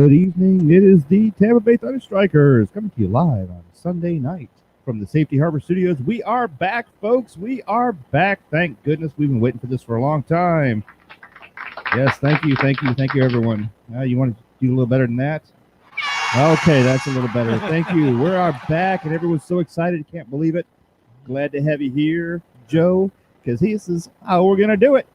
Good evening. It is the Tampa Bay Thunderstrikers coming to you live on Sunday night from the Safety Harbor Studios. We are back, folks. We are back. Thank goodness. We've been waiting for this for a long time. Yes, thank you, everyone. You want to do a little better than that? Okay, that's a little better. Thank you. We are back, and everyone's so excited. Can't believe it. Glad to have you here, Joe, because this is how we're going to do it.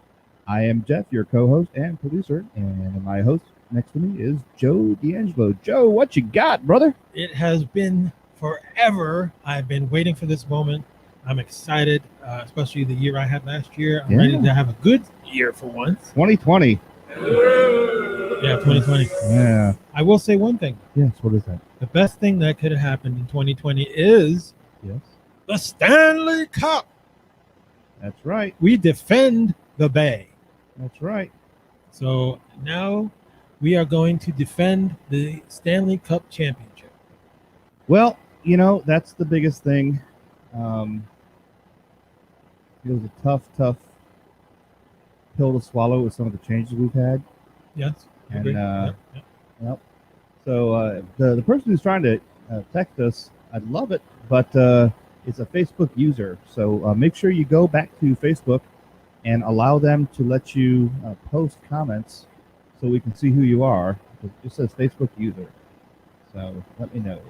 I am Jeff, your co-host and producer, and my host next to me is Joe D'Angelo. Joe, what you got, brother? It has been forever. I've been waiting for this moment. I'm excited, especially the year I had last year. I'm ready to have a good year for once. 2020. Yeah, 2020. Yeah. I will say one thing. Yes, what is that? The best thing that could have happened in 2020 is the Stanley Cup. That's right. We defend the Bay. That's right. So now we are going to defend the Stanley Cup championship. Well, that's the biggest thing. It was a tough pill to swallow with some of the changes we've had. Yes. And yep. So the person who's trying to text us, I'd love it, but it's a Facebook user. So make sure you go back to Facebook and allow them to let you post comments so we can see who you are. It just says Facebook user. So let me know.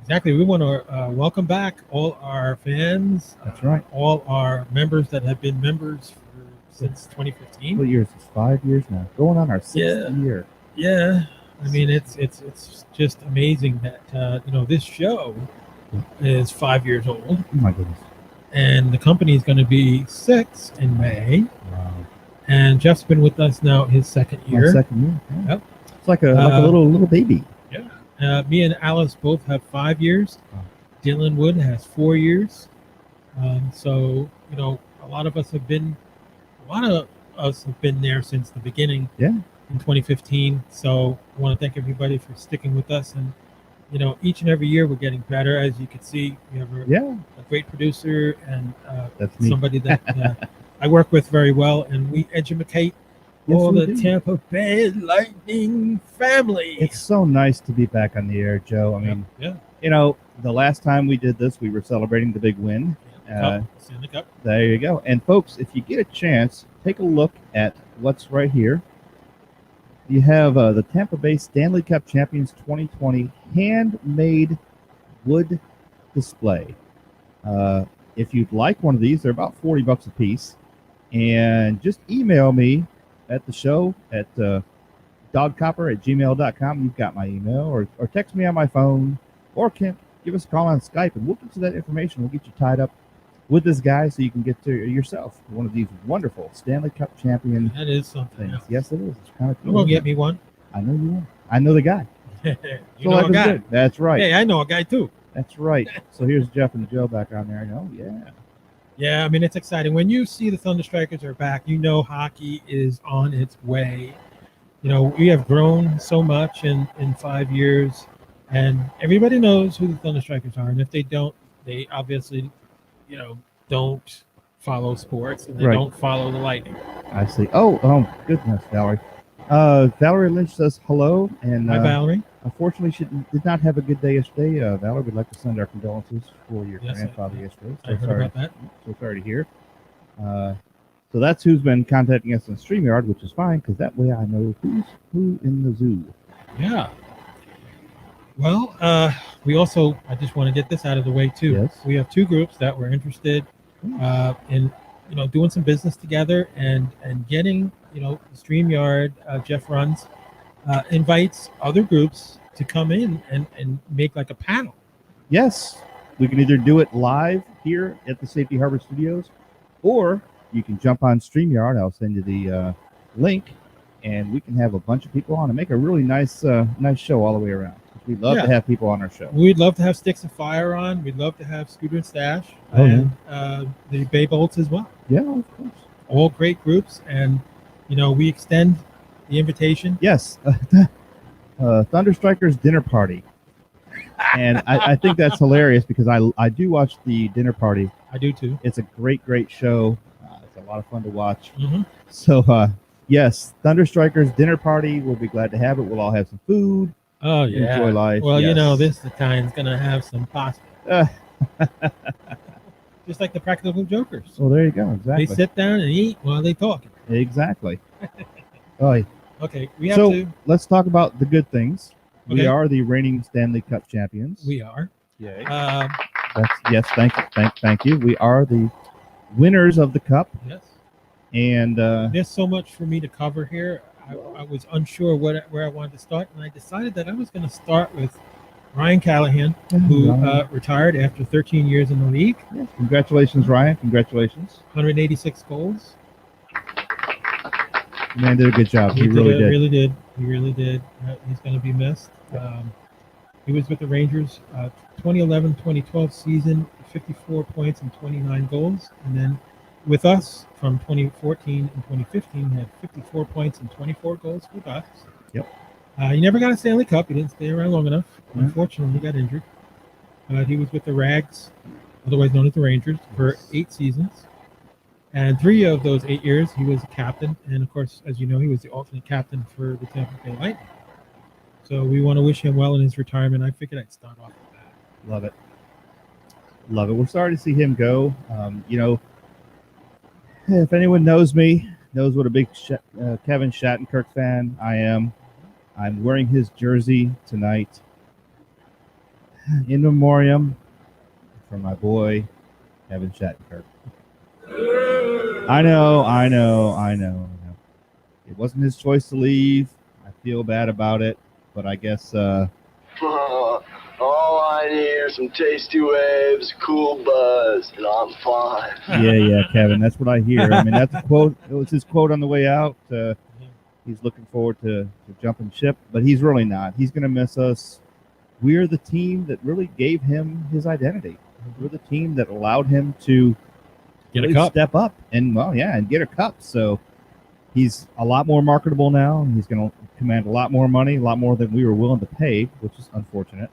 Exactly. We want to welcome back all our fans. That's right. All our members that have been members since 2015. What years? It's 5 years now. Going on our 6th year. Yeah. I mean, it's just amazing that this show is 5 years old. Oh my goodness. And the company is going to be 6 in May. Wow. And Jeff's been with us now his second year. My second year. Yeah. Yep. It's like a little baby. Yeah. Me and Alice both have 5 years. Oh. Dylan Wood has 4 years. So a lot of us have been there since the beginning. Yeah. In 2015. So I want to thank everybody for sticking with us. And each and every year we're getting better. As you can see, we have a great producer and that's me. Somebody that I work with very well, and we educate all the Tampa Bay Lightning family. It's so nice to be back on the air, Joe. I mean, the last time we did this, we were celebrating the big win. Stanley Cup. There you go. And folks, if you get a chance, take a look at what's right here. You have the Tampa Bay Stanley Cup Champions 2020 handmade wood display. If you'd like one of these, they're about $40 a piece. And just email me at the show at dogcopper@gmail.com. You've got my email, or text me on my phone, or give us a call on Skype, and we'll get you that information. We'll get you tied up with this guy so you can get to yourself one of these wonderful Stanley Cup champion. That is something else. Yes, it is. It's kind of cool. You're going to get me one. I know you will. I know the guy. You know a guy. Good. That's right. Hey, I know a guy too. That's right. So here's Jeff and Joe back on there. Yeah, I mean, it's exciting. When you see the Thunderstrikers are back, hockey is on its way. We have grown so much in 5 years, and everybody knows who the Thunderstrikers are. And if they don't, they obviously, don't follow sports, and they don't follow the Lightning. I see. Oh, goodness, Valerie. Valerie Lynch says hello. And hi, Valerie. Unfortunately, she did not have a good day yesterday. Valerie, we'd like to send our condolences for your grandfather yesterday. I heard about that. So sorry to hear. So that's who's been contacting us on StreamYard, which is fine, because that way I know who's who in the zoo. Yeah. Well, I just want to get this out of the way, too. Yes. We have 2 groups that were interested in, doing some business together and getting, StreamYard, Jeff runs, invites other groups to come in and make like a panel. Yes. We can either do it live here at the Safety Harbor Studios, or you can jump on StreamYard. I'll send you the link, and we can have a bunch of people on and make a really nice show all the way around. We'd love to have people on our show. We'd love to have Sticks of Fire on. We'd love to have Scooter and Stash and the Bay Bolts as well. Yeah, of course. All great groups, and we extend the invitation. Yes, Thunderstrikers dinner party, and I think that's hilarious because I do watch the dinner party. I do too. It's a great show. It's a lot of fun to watch. Mm-hmm. So Yes, Thunderstrikers dinner party. We'll be glad to have it. We'll all have some food. Oh yeah. Enjoy life. Well, you know, yes. this Italian's gonna have some pasta, Uh, just like the Practical Jokers. well, there you go. Exactly. They sit down and eat while they talk. Exactly. Oh, Okay, we have so to. let's talk about the good things. We Okay. are the reigning Stanley Cup champions. We are. Yay. Um, Yes. Thank you. Thank you. We are the winners of the cup, yes. and There's so much for me to cover here. I was unsure where I wanted to start, and I decided that I was going to start with Ryan Callahan, who retired after 13 years in the league. yes, congratulations, Ryan. Congratulations. 186 goals. Man did a good job. He really did. Really did. He really did. He's going to be missed. He was with the Rangers 2011-2012 season, 54 points and 29 goals. And then with us from 2014 and 2015, had 54 points and 24 goals with us. Yep. He never got a Stanley Cup. He didn't stay around long enough. Yeah. Unfortunately, he got injured. He was with the Rags, otherwise known as the Rangers, for 8 seasons. And 3 of those 8 years, he was a captain. And, of course, as you know, he was the alternate captain for the Tampa Bay Lightning. So we want to wish him well in his retirement. I figured I'd start off with that. Love it. Love it. We're sorry to see him go. You know, if anyone knows me, knows what a big Kevin Shattenkirk fan I am. I'm wearing his jersey tonight in memoriam for my boy, Kevin Shattenkirk. I know. It wasn't his choice to leave. I feel bad about it, but I guess all I need are some tasty waves, cool buzz, and I'm fine. yeah, Kevin, that's what I hear. I mean, that's a quote. It was his quote on the way out. He's looking forward to jumping ship, but he's really not. He's going to miss us. We're the team that really gave him his identity. We're the team that allowed him to Get really a cup. step up and get a cup. So he's a lot more marketable now. He's going to command a lot more money, a lot more than we were willing to pay, which is unfortunate.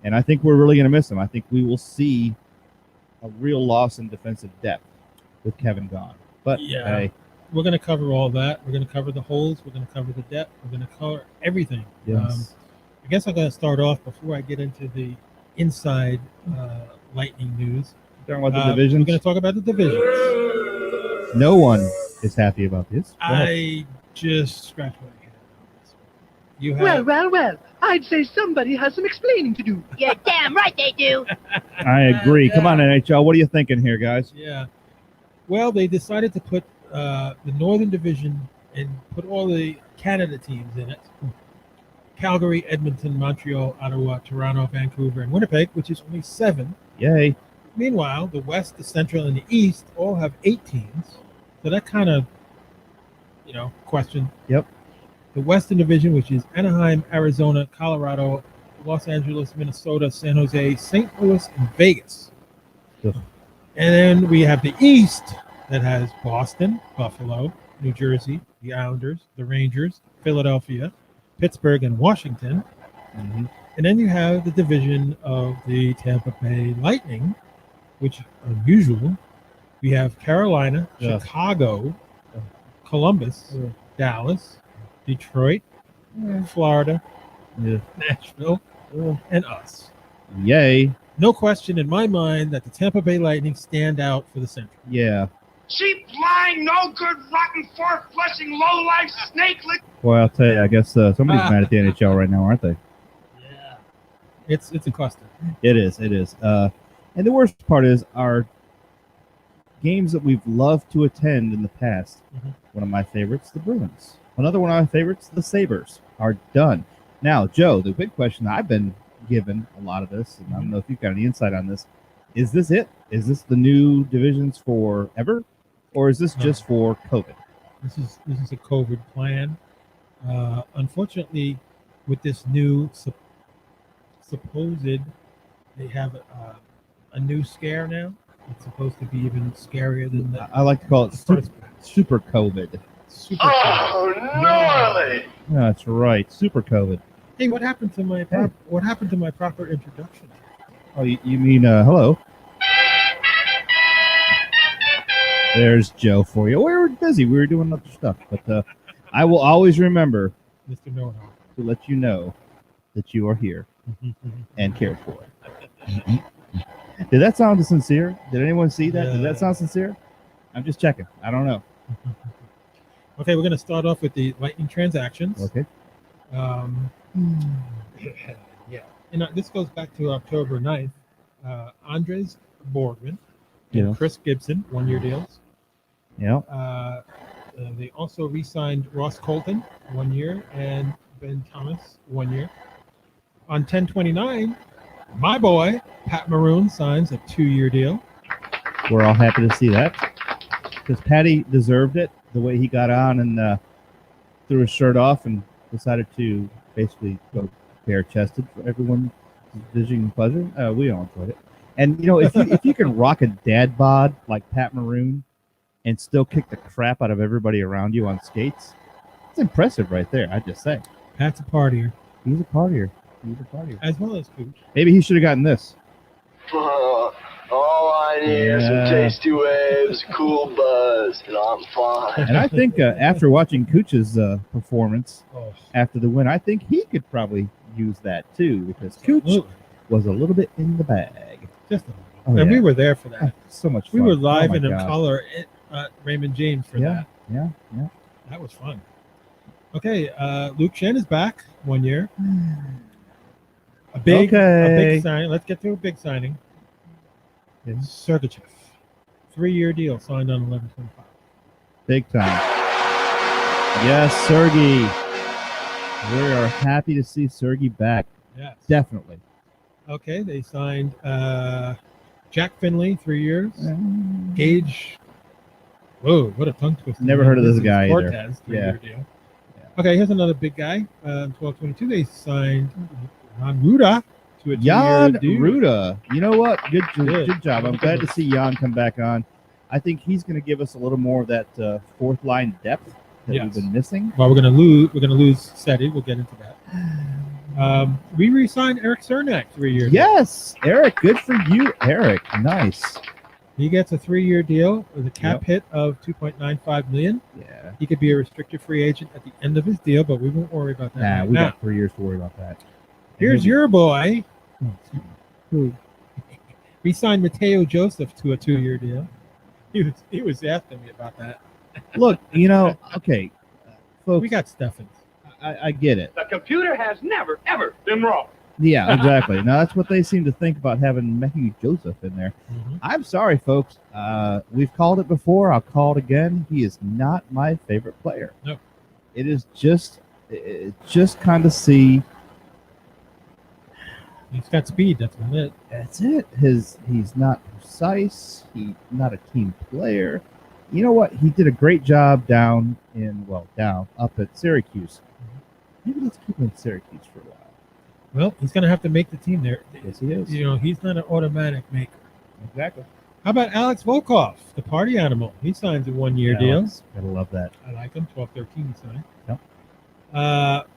And I think we're really going to miss him. I think we will see a real loss in defensive depth with Kevin gone. But Yeah. hey, We're going to cover all that. We're going to cover the holes. We're going to cover the depth. We're going to cover everything. yes. I guess I'm going to start off before I get into the inside Lightning news. Talking about the We're divisions. going to talk about the divisions. No one is happy about this. Go ahead. I just scratched my head on this one. You have Well, I'd say somebody has some explaining to do. You're damn right they do. I agree. Come on, NHL. What are you thinking here, guys? Yeah. Well, they decided to put the Northern Division and put all the Canada teams in it. Calgary, Edmonton, Montreal, Ottawa, Toronto, Vancouver, and Winnipeg, which is only 7. Yay. Meanwhile, the West, the Central, and the East all have 8 teams. So that kind of, question. Yep. The Western Division, which is Anaheim, Arizona, Colorado, Los Angeles, Minnesota, San Jose, St. Louis, and Vegas. Ugh. And then we have the East that has Boston, Buffalo, New Jersey, the Islanders, the Rangers, Philadelphia, Pittsburgh, and Washington. Mm-hmm. And then you have the division of the Tampa Bay Lightning, which is unusual. We have Carolina, Yeah. Chicago, Columbus, Yeah. Dallas, Detroit, Florida, Yeah. Nashville, and us. Yay. No question in my mind that the Tampa Bay Lightning stand out for the Central. Yeah. Cheap, lying, no good, rotten, four-flushing, low-life, snake-lick. Boy, I'll tell you, I guess somebody's mad at the NHL right now, aren't they? Yeah. It's a cluster. It is. And the worst part is our games that we've loved to attend in the past. Mhm. One of my favorites, the Bruins. Another one of my favorites, the Sabres, are done. Now, Joe, the big question I've been given a lot of this, and I don't know if you've got any insight on this. Is this it? Is this the new divisions forever? Or is this just for COVID? This is a COVID plan. Unfortunately, with this new supposed, they have a new scare now. It's supposed to be even scarier than the I like to call it first super COVID. super COVID. Oh, gnarly! That's right, super COVID. Hey, what happened to my proper introduction? Oh, you mean hello? There's Joe for you. We were busy. We were doing other stuff. But I will always remember Mr. Know-It-All. to let you know that you are here and cared for. Did that sound sincere? Did anyone see that? Did that sound sincere? I'm just checking. I don't know. Okay, we're going to start off with the Lightning transactions. Okay. Yeah. This goes back to October 9th. Andres Borgman and Yeah. Chris Gibson, 1-year deals. Yeah. They also re-signed Ross Colton, 1 year, and Ben Thomas, 1 year. On 10/29, my boy, Pat Maroon, signs a 2-year deal. We're all happy to see that because Patty deserved it. The way he got on and threw his shirt off and decided to basically go bare-chested for everyone's vision and pleasure. We all enjoyed it. And if you can rock a dad bod like Pat Maroon and still kick the crap out of everybody around you on skates, it's impressive right there. I just say. Pat's a partier. He's a partier. As well as Cooch. Maybe he should have gotten this. All I need is some tasty waves, cool buzz, and I'm fine. And I think after watching Cooch's performance after the win, I think he could probably use that too because Cooch was a little bit in the bag. Just a little. And we were there for that. So much fun. We were live Oh, and in God. color at Raymond James for that. Yeah. That was fun. Okay, Luke Shen is back 1 year. A big signing. Let's get to a big signing. Yeah. Sergachev, 3-year deal signed on 11/25. Big time. Yes, Sergey. We are happy to see Sergey back. Yes. Definitely. Okay, they signed Jack Finley, 3 years. Gage. Whoa, what a tongue twister. Never heard of this guy either. Cortez, 3-year deal. Okay, here's another big guy. 12/22, they signed Jan Ruda to a 2-year Jan deal. Ruda. You know what? Good job. I'm glad to see Jan come back on. I think he's going to give us a little more of that fourth line depth that we've been missing. Well, we're going to lose Seti. We'll get into that. We re-signed Eric Cernak, 3-year. Yes, Eric. Good for you, Eric. Nice. He gets a 3-year deal with a cap hit of $2.95 million. Yeah. He could be a restricted free agent at the end of his deal, but we won't worry about that. Nah, we got 3 years to worry about that. Here's your boy. Who? We signed Mateo Joseph to a 2-year deal. He was asking me about that. Look, okay, folks. We got Steffens. I get it. The computer has never, ever been wrong. Yeah, exactly. Now that's what they seem to think about having Matthew Joseph in there. Mm-hmm. I'm sorry, folks. We've called it before. I'll call it again. He is not my favorite player. No. It is just kind of see. He's got speed. That's about it. That's it. He's not precise. He's not a team player. You know what? He did a great job up at Syracuse. Maybe let's keep him in Syracuse for a while. Well, he's going to have to make the team there. Yes, he is. He's not an automatic maker. Exactly. How about Alex Volkov, the party animal? He signs a 1-year deal. Gotta love that. I like him. 12/13 he signed. Yep.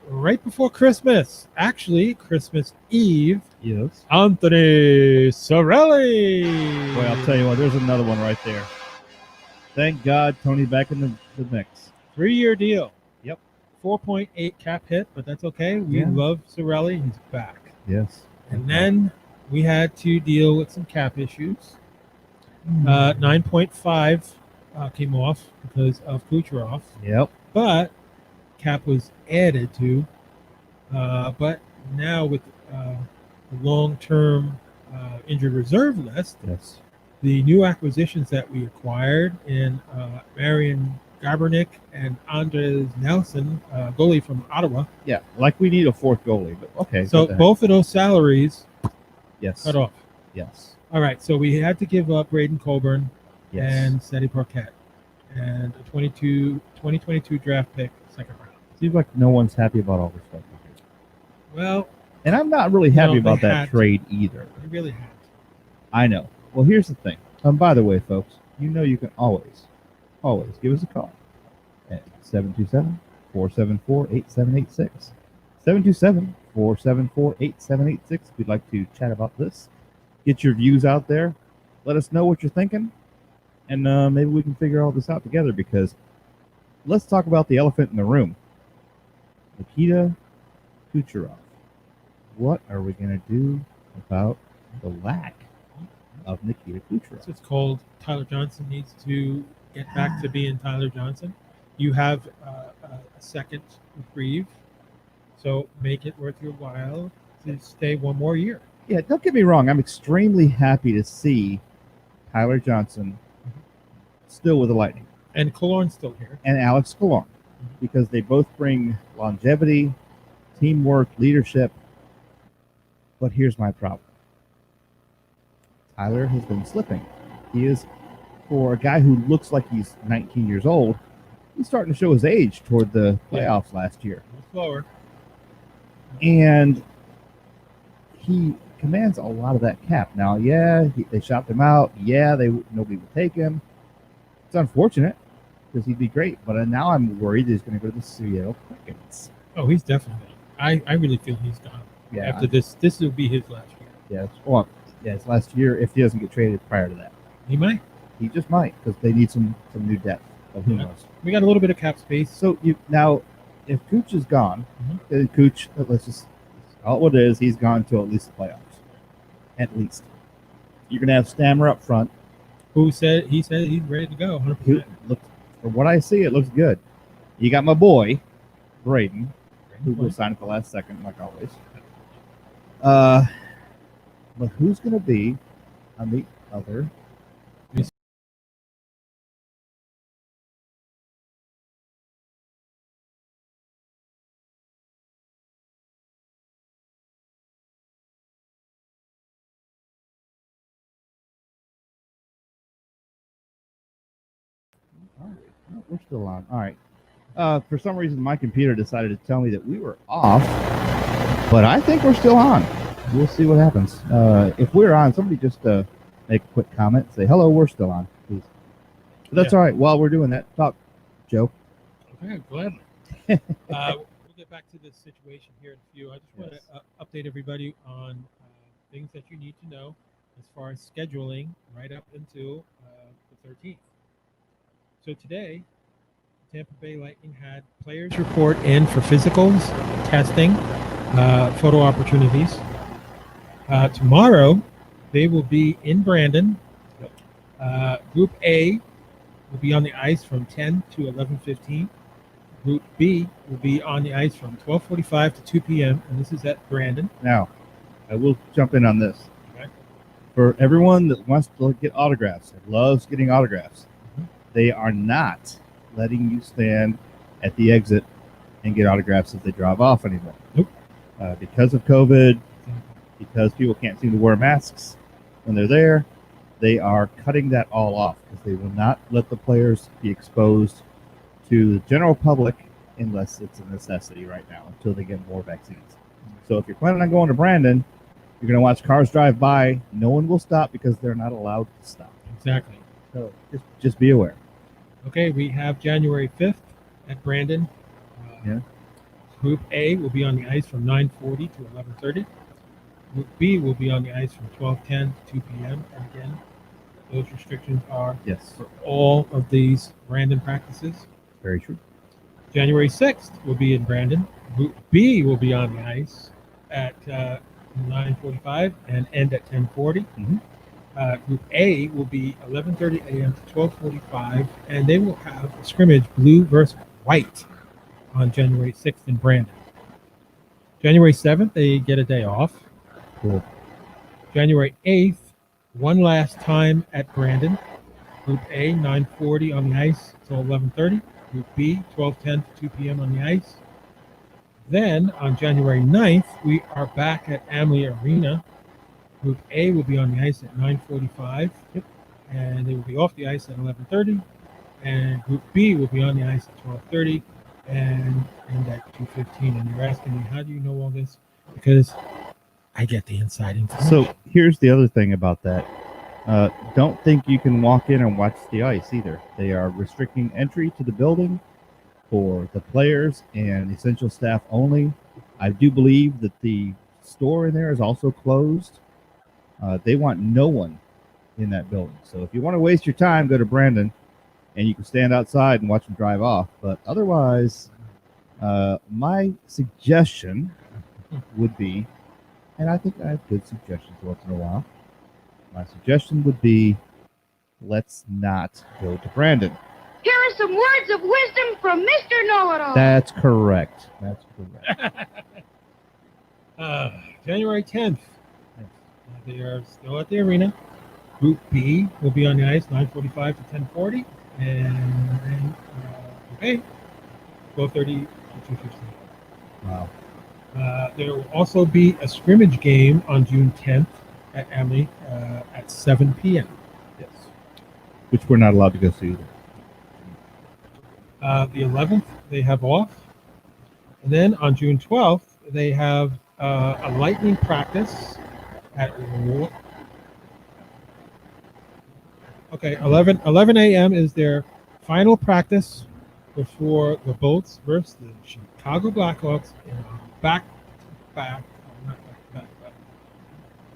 Right before Christmas, actually Christmas Eve, Yes. Anthony Cirelli. Boy, I'll tell you what, there's another one right there. Thank God Tony's back in the mix. 3-year deal. Yep. 4.8 cap hit, but that's okay. We love Cirelli. He's back. Yes. And then we had to deal with some cap issues. 9.5 came off because of Kucherov. Yep. But cap was added to. But now with the long-term injured reserve list, Yes. the new acquisitions that we acquired in Marian Gabernick and Andres Nelson, goalie from Ottawa. Yeah. Like we need a fourth goalie, but okay. So what the heck. both of those salaries Yes. cut off. Yes. All right, so we had to give up Braden Colburn Yes. and Seti Parkett and a 2022 draft pick, second round. Seems like no one's happy about all this stuff. Well, And I'm not really happy No, about they that had to. trade either. we really had to. I know. Well, here's the thing. By the way, folks, you can always give us a call at 727-474-8786. 727-474-8786. If you'd like to chat about this, get your views out there. Let us know what you're thinking. and maybe we can figure all this out together. Because let's talk about the elephant in the room, Nikita Kucherov. What are we going to do about the lack of Nikita Kucherov? So it's called Tyler Johnson needs to get back to being Tyler Johnson. You have a second reprieve, so make it worth your while to stay one more year. Yeah, don't get me wrong. I'm extremely happy to see Tyler Johnson still with the Lightning And Killorn's still here. and Alex Killorn, because they both bring longevity, teamwork, leadership. But here's my problem. Tyler has been slipping. He is, for a guy who looks like he's 19 years old, he's starting to show his age toward the playoffs last year. A little slower. And he commands a lot of that cap. Now, they shopped him out. Nobody would take him. It's unfortunate because he'd be great. But now I'm worried he's going to go to the Seattle Kraken. Oh, he's definitely. I really feel he's gone. Yeah. After this will be his last year. It's last year if he doesn't get traded prior to that. He might. He just might because they need some new depth. But who knows? We got a little bit of cap space. So now, if Cooch is gone, Cooch, let's just call it what it is. He's gone to at least the playoffs. At least you're going to have Stammer up front. He said he's ready to go. 100%. From what I see, it looks good. You got my boy, Braden, who will sign at the last second, like always. But who's going to be on the other? All right. No, we're still on. All right. For some reason, my computer decided to tell me that we were off, but I think we're still on. We'll see what happens. If we're on, somebody just make a quick comment. Say, hello, we're still on, please. But that's all right. While we're doing that, talk, Joe. Okay, gladly. We'll get back to this situation here in a few. I just want to update everybody on things that you need to know as far as scheduling right up until the 13th. So today, Tampa Bay Lightning had players report in for physicals, testing, photo opportunities. Tomorrow, they will be in Brandon. Group A will be on the ice from 10 to 11:15. Group B will be on the ice from 12:45 to 2 p.m., and this is at Brandon. Now, I will jump in on this. Okay. For everyone that wants to get autographs and loves getting autographs, they are not letting you stand at the exit and get autographs as they drive off anymore. Nope. Because of COVID, because people can't seem to wear masks when they're there, they are cutting that all off because they will not let the players be exposed to the general public unless it's a necessity right now until they get more vaccines. So if you're planning on going to Brandon, you're going to watch cars drive by. No one will stop because they're not allowed to stop. Exactly. So just be aware. Okay, we have January 5th at Brandon. Group A will be on the ice from 9:40 to 11:30. Group B will be on the ice from 12:10 to 2 p.m. And again, those restrictions are for all of these Brandon practices. Very true. January 6th will be in Brandon. Group B will be on the ice at 9:45 and end at 10:40. Group A will be 11:30 a.m. to 12:45, and they will have a scrimmage blue versus white on January 6th in Brandon. January 7th, they get a day off. Cool. January 8th, one last time at Brandon. Group A, 9:40 on the ice till 11:30. Group B, 12:10 to 2 p.m. on the ice. Then on January 9th, we are back at Amalie Arena. Group A will be on the ice at 9:45, and they will be off the ice at 11:30. And Group B will be on the ice at 12:30 and end at 2:15. And you're asking me, how do you know all this? Because I get the inside information. So here's the other thing about that. Don't think you can walk in and watch the ice either. They are restricting entry to the building for the players and essential staff only. I do believe that the store in there is also closed. They want no one in that building. So if you want to waste your time, go to Brandon, and you can stand outside and watch them drive off. But otherwise, my suggestion would be, and I think I have good suggestions once in a while. My suggestion would be, let's not go to Brandon. Here are some words of wisdom from Mr. Know-It-All. That's correct. That's correct. January 10th. They are still at the arena. Group B will be on the ice 9:45 to 10:40, and okay, 12:30 to 2:15. Wow. There will also be a scrimmage game on June 10th at Emily at 7 p.m. Yes. Which we're not allowed to go see either. The 11th they have off, and then on June 12th they have a lightning practice at 11 a.m. is their final practice before the Bolts versus the Chicago Blackhawks in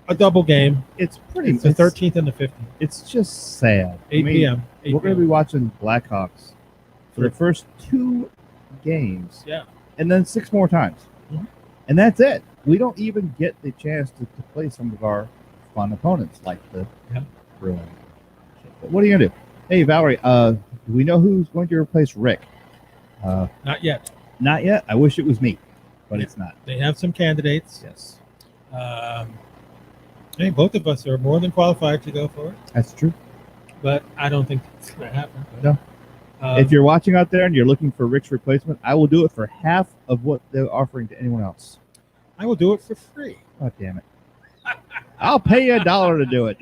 a double game. It's pretty. It's the 13th and the 15th. It's just sad. 8 p.m. We're going to be watching Blackhawks for the first 2 games. Yeah. And then 6 more times. Mhm. And that's it. We don't even get the chance to play some of our fun opponents like the Bruins. But what are you going to do? Hey, Valerie, do we know who's going to replace Rick? Not yet. Not yet. I wish it was me, but Yeah. it's not. They have some candidates. Yes. Hey, both of us are more than qualified to go for it, That's true. but I don't think it's going to happen. No. If you're watching out there and you're looking for Rick's replacement, I will do it for half of what they're offering to anyone else. I will do it for free. God damn it. I'll pay you $1 to do it.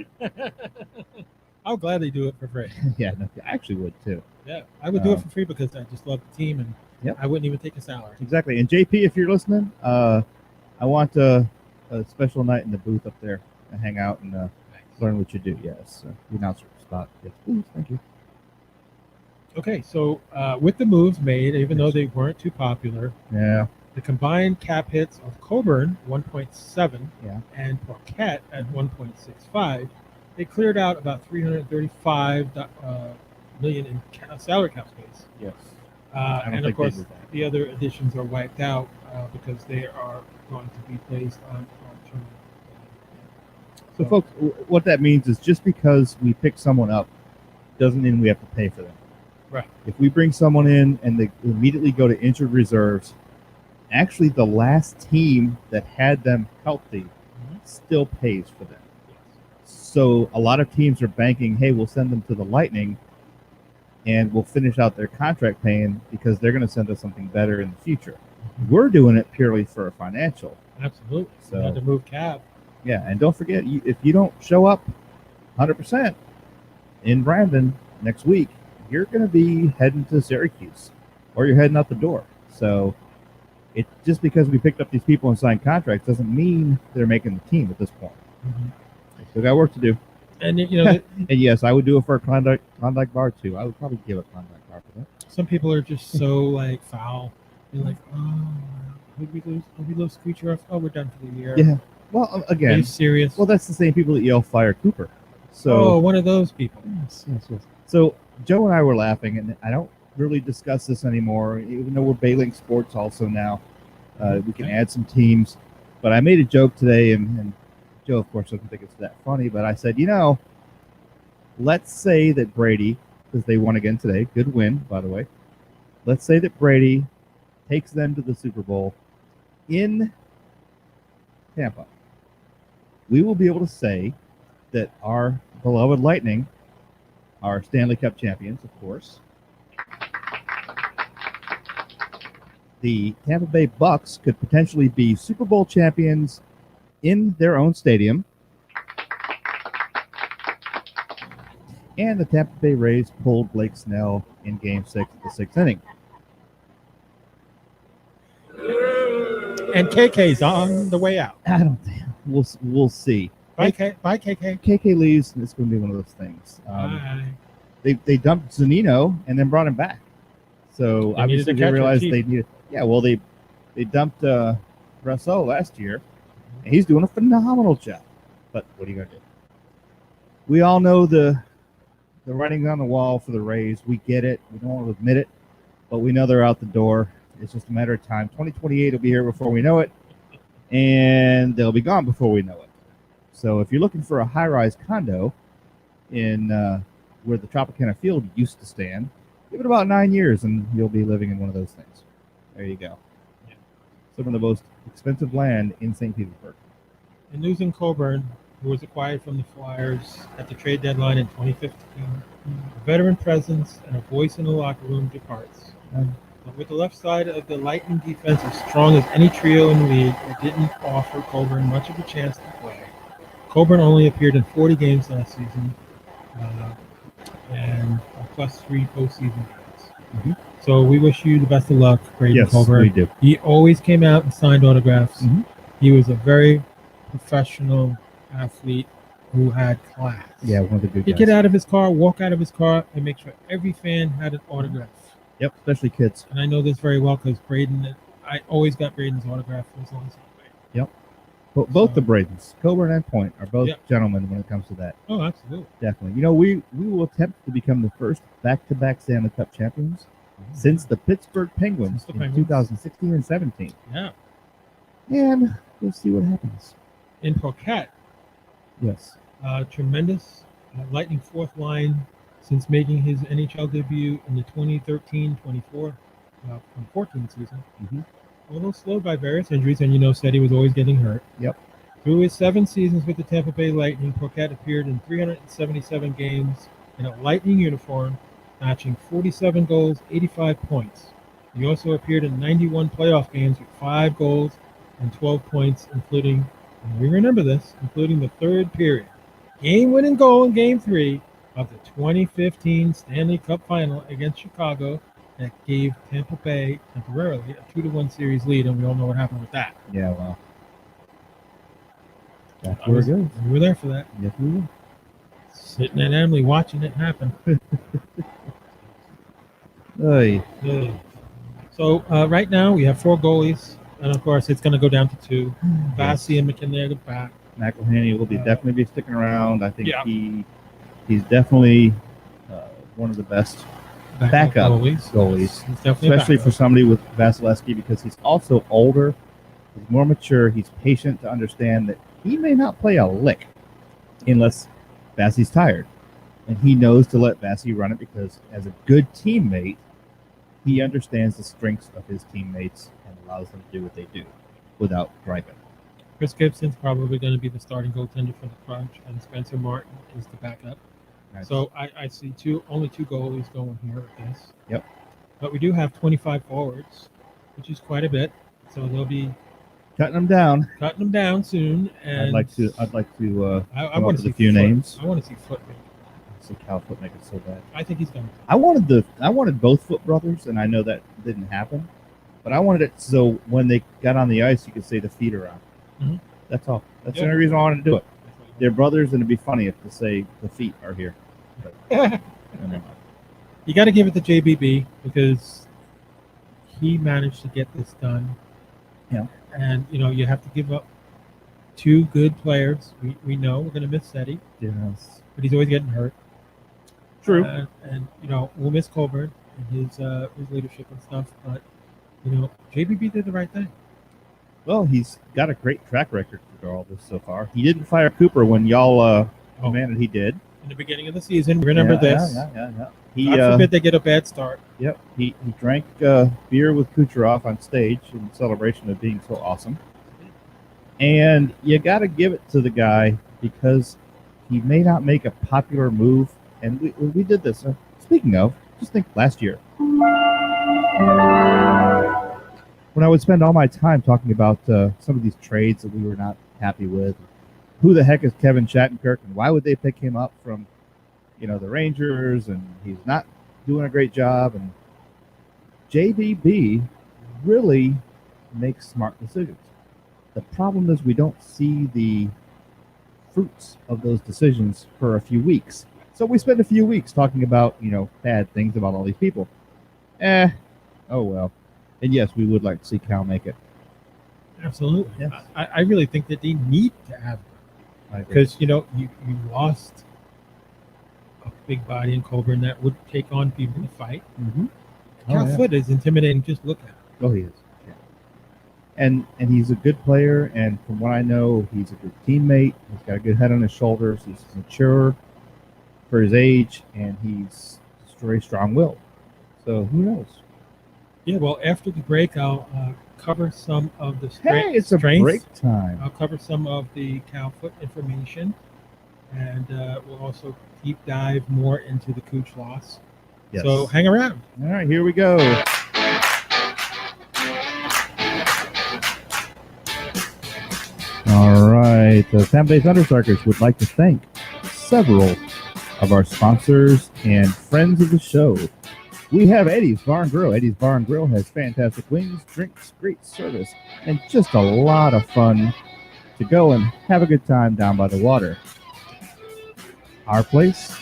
I'll gladly do it for free. Yeah, no, I actually would too. Yeah, I would do it for free because I just love the team, and Yep. I wouldn't even take a salary. Exactly. And JP, if you're listening, I want a special night in the booth up there and hang out and learn what you do. Yes, the announcer spot. Yes, please. Thank you. Okay, so with the moves made, even though they weren't too popular, Yeah. the combined cap hits of Coburn 1.7 Yeah. and Paquette at 1.65, they cleared out about $335 million in salary cap space. Yes. And of think course, they did that. the other additions are wiped out because they are going to be placed on tournament. So, folks, what that means is just because we pick someone up doesn't mean we have to pay for them. Right. If we bring someone in and they immediately go to injured reserves, actually the last team that had them healthy still pays for them. So a lot of teams are banking, hey, we'll send them to the Lightning and we'll finish out their contract paying because they're going to send us something better in the future. We're doing it purely for a financial. Absolutely. So- You had to move cap. Yeah, and don't forget, if you don't show up 100% in Brandon next week, you're going to be heading to Syracuse or you're heading out the door. So it just because we picked up these people and signed contracts doesn't mean they're making the team at this point. They still got work to do. And you know, And yes, I would do it for a Klondike bar too. I would probably give a Klondike bar for that. some people are just so like foul. They're like, oh, did we lose? Oh, we lose Kucherov. Oh, we're done for the year. Yeah. Well, Are you again, serious? well, that's the same people that yell fire Cooper. So oh, one of those people. Yes. So Joe and I were laughing, and I don't really discuss this anymore, even though we're bailing sports also now. We can add some teams. But I made a joke today, and Joe, of course, doesn't think it's that funny, but I said, let's say that Brady, because they won again today, good win, by the way. Let's say that Brady takes them to the Super Bowl in Tampa. We will be able to say that our beloved Lightning are Stanley Cup champions, of course. The Tampa Bay Bucks could potentially be Super Bowl champions in their own stadium. And the Tampa Bay Rays pulled Blake Snell in Game 6 of the 6th inning. And KK's on the way out. I don't think. We'll see. Bye, KK. KK leaves, and it's going to be one of those things. Bye. They dumped Zunino and then brought him back. So They obviously needed a they realized catcher, they needed. Yeah, well they dumped Brassel last year, and he's doing a phenomenal job. But what are you going to do? we all know the writing on the wall for the Rays. We get it. We don't want to admit it, but we know they're out the door. It's just a matter of time. 2028 will be here before we know it, and they'll be gone before we know it. So if you're looking for a high-rise condo in where the Tropicana Field used to stand, give it about 9 years, and you'll be living in one of those things. There you go. Yeah. Some of the most expensive land in St. Petersburg. And losing Coburn, who was acquired from the Flyers at the trade deadline in 2015, a veteran presence and a voice in the locker room departs. But with the left side of the Lightning defense as strong as any trio in the league, it didn't offer Coburn much of a chance to play. Coburn only appeared in 40 games last season and +3 postseason games. Mhm. So we wish you the best of luck, Braden Coburn. We do. He always came out and signed autographs. Mhm. He was a very professional athlete who had class. Yeah, one of the good He'd guys. get out of his car, walk out of his car, and make sure every fan had an autograph. Yep, especially kids. And I know this very well because Braden, I always got Braden's autograph for as long as he played. But both So- the Bradens, Coburn and Point, are both Yep. gentlemen when it comes to that. Oh, absolutely. Definitely. You know, we will attempt to become the first back-to-back Stanley Cup champions since the Pittsburgh Penguins Since the in Penguins. 2016 and 17. Yeah. And we'll see what happens. In Croquette, Yes. tremendous Lightning fourth line since making his NHL debut in the 2013-24 from 14 season. Mhm. A little slowed by various injuries, and said he was always getting hurt. Yep. Through his 7 seasons with the Tampa Bay Lightning, Croquette appeared in 377 games in a Lightning uniform, matching 47 goals, 85 points. He also appeared in 91 playoff games with 5 goals and 12 points, including, and we remember this, including the third period game-winning goal in Game 3 of the 2015 Stanley Cup Final against Chicago that gave Tampa Bay temporarily a 2-1 series lead, and we all know what happened with that. Yeah, well. That's I where it was- goes. We were there for that, Yes, we will. sitting at Emily watching it happen. Oy. Ugh. So right now we have 4 goalies, and of course it's going to go down to 2. Vassie and McKinley are back. McElhaney will be definitely be sticking around. I think Yeah. he's definitely one of the best backup goalies. He's definitely especially a for somebody with Vasilevsky, because he's also older, he's more mature, he's patient to understand that he may not play a lick unless Vassie's tired. And he knows to let Vassie run it because as a good teammate, he understands the strengths of his teammates and allows them to do what they do without griping. Chris Gibson's probably going to be the starting goaltender for the Crunch, and Spencer Martin is the backup. Nice. So I see only 2 goalies going here with this. Yep. But we do have 25 forwards, which is quite a bit. So they'll be Cutting them down. cutting them down soon. And I'd like to I come want up to with see a few Foot. names. I want to see Foot. See Cal Foot make it so bad. I think he's going to. I wanted both Foot brothers, and I know that didn't happen. But I wanted it so when they got on the ice, you could say the feet around. Mhm. That's all. That's Yeah. the only reason I wanted to do it. They're brothers, and it'd be funny if to say the feet are here. But, never mind. You got to give it to JBB because he managed to get this done. Yeah. And you have to give up 2 good players. We know we're going to miss Seti, Yes. but he's always getting hurt. True. And we'll miss Colburn and his leadership and stuff. But JBB did the right thing. Well, he's got a great track record for all this so far. He didn't fire Cooper when y'all demanded he did. In the beginning of the season, remember Yeah, this. Yeah. He God forbid they get a bad start. Yep. He drank beer with Kucherov on stage in celebration of being so awesome. And you got to give it to the guy because he may not make a popular move. And we did this. Speaking of, just think last year. When I would spend all my time talking about some of these trades that we were not happy with. Who the heck is Kevin Shattenkirk and why would they pick him up from the Rangers, and he's not doing a great job. And JBB really makes smart decisions. The problem is we don't see the fruits of those decisions for a few weeks. So we spend a few weeks talking about, bad things about all these people. Oh well. And yes, we would like to see Cal make it. Absolutely. Yes. I really think that they need to have him I agree. because you lost big body in Coburn that would take on people to fight. Mm-hmm. Cal Foot is intimidating. Just look at it. Oh, he is. Yeah. And he's a good player, and from what I know, he's a good teammate. He's got a good head on his shoulders. He's mature for his age, and he's very strong-willed. So who knows? Yeah, well, after the break, I'll cover some of the Hey, it's a strengths. break time. I'll cover some of the Cal Foot information, and we'll also deep dive more into the Cooch loss. Yes. So hang around. All right, here we go. All right, the Tampa Bay Thunderstrikers would like to thank several of our sponsors and friends of the show. We have Eddie's Bar and Grill. Eddie's Bar and Grill has fantastic wings, drinks, great service, and just a lot of fun to go and have a good time down by the water. Our place,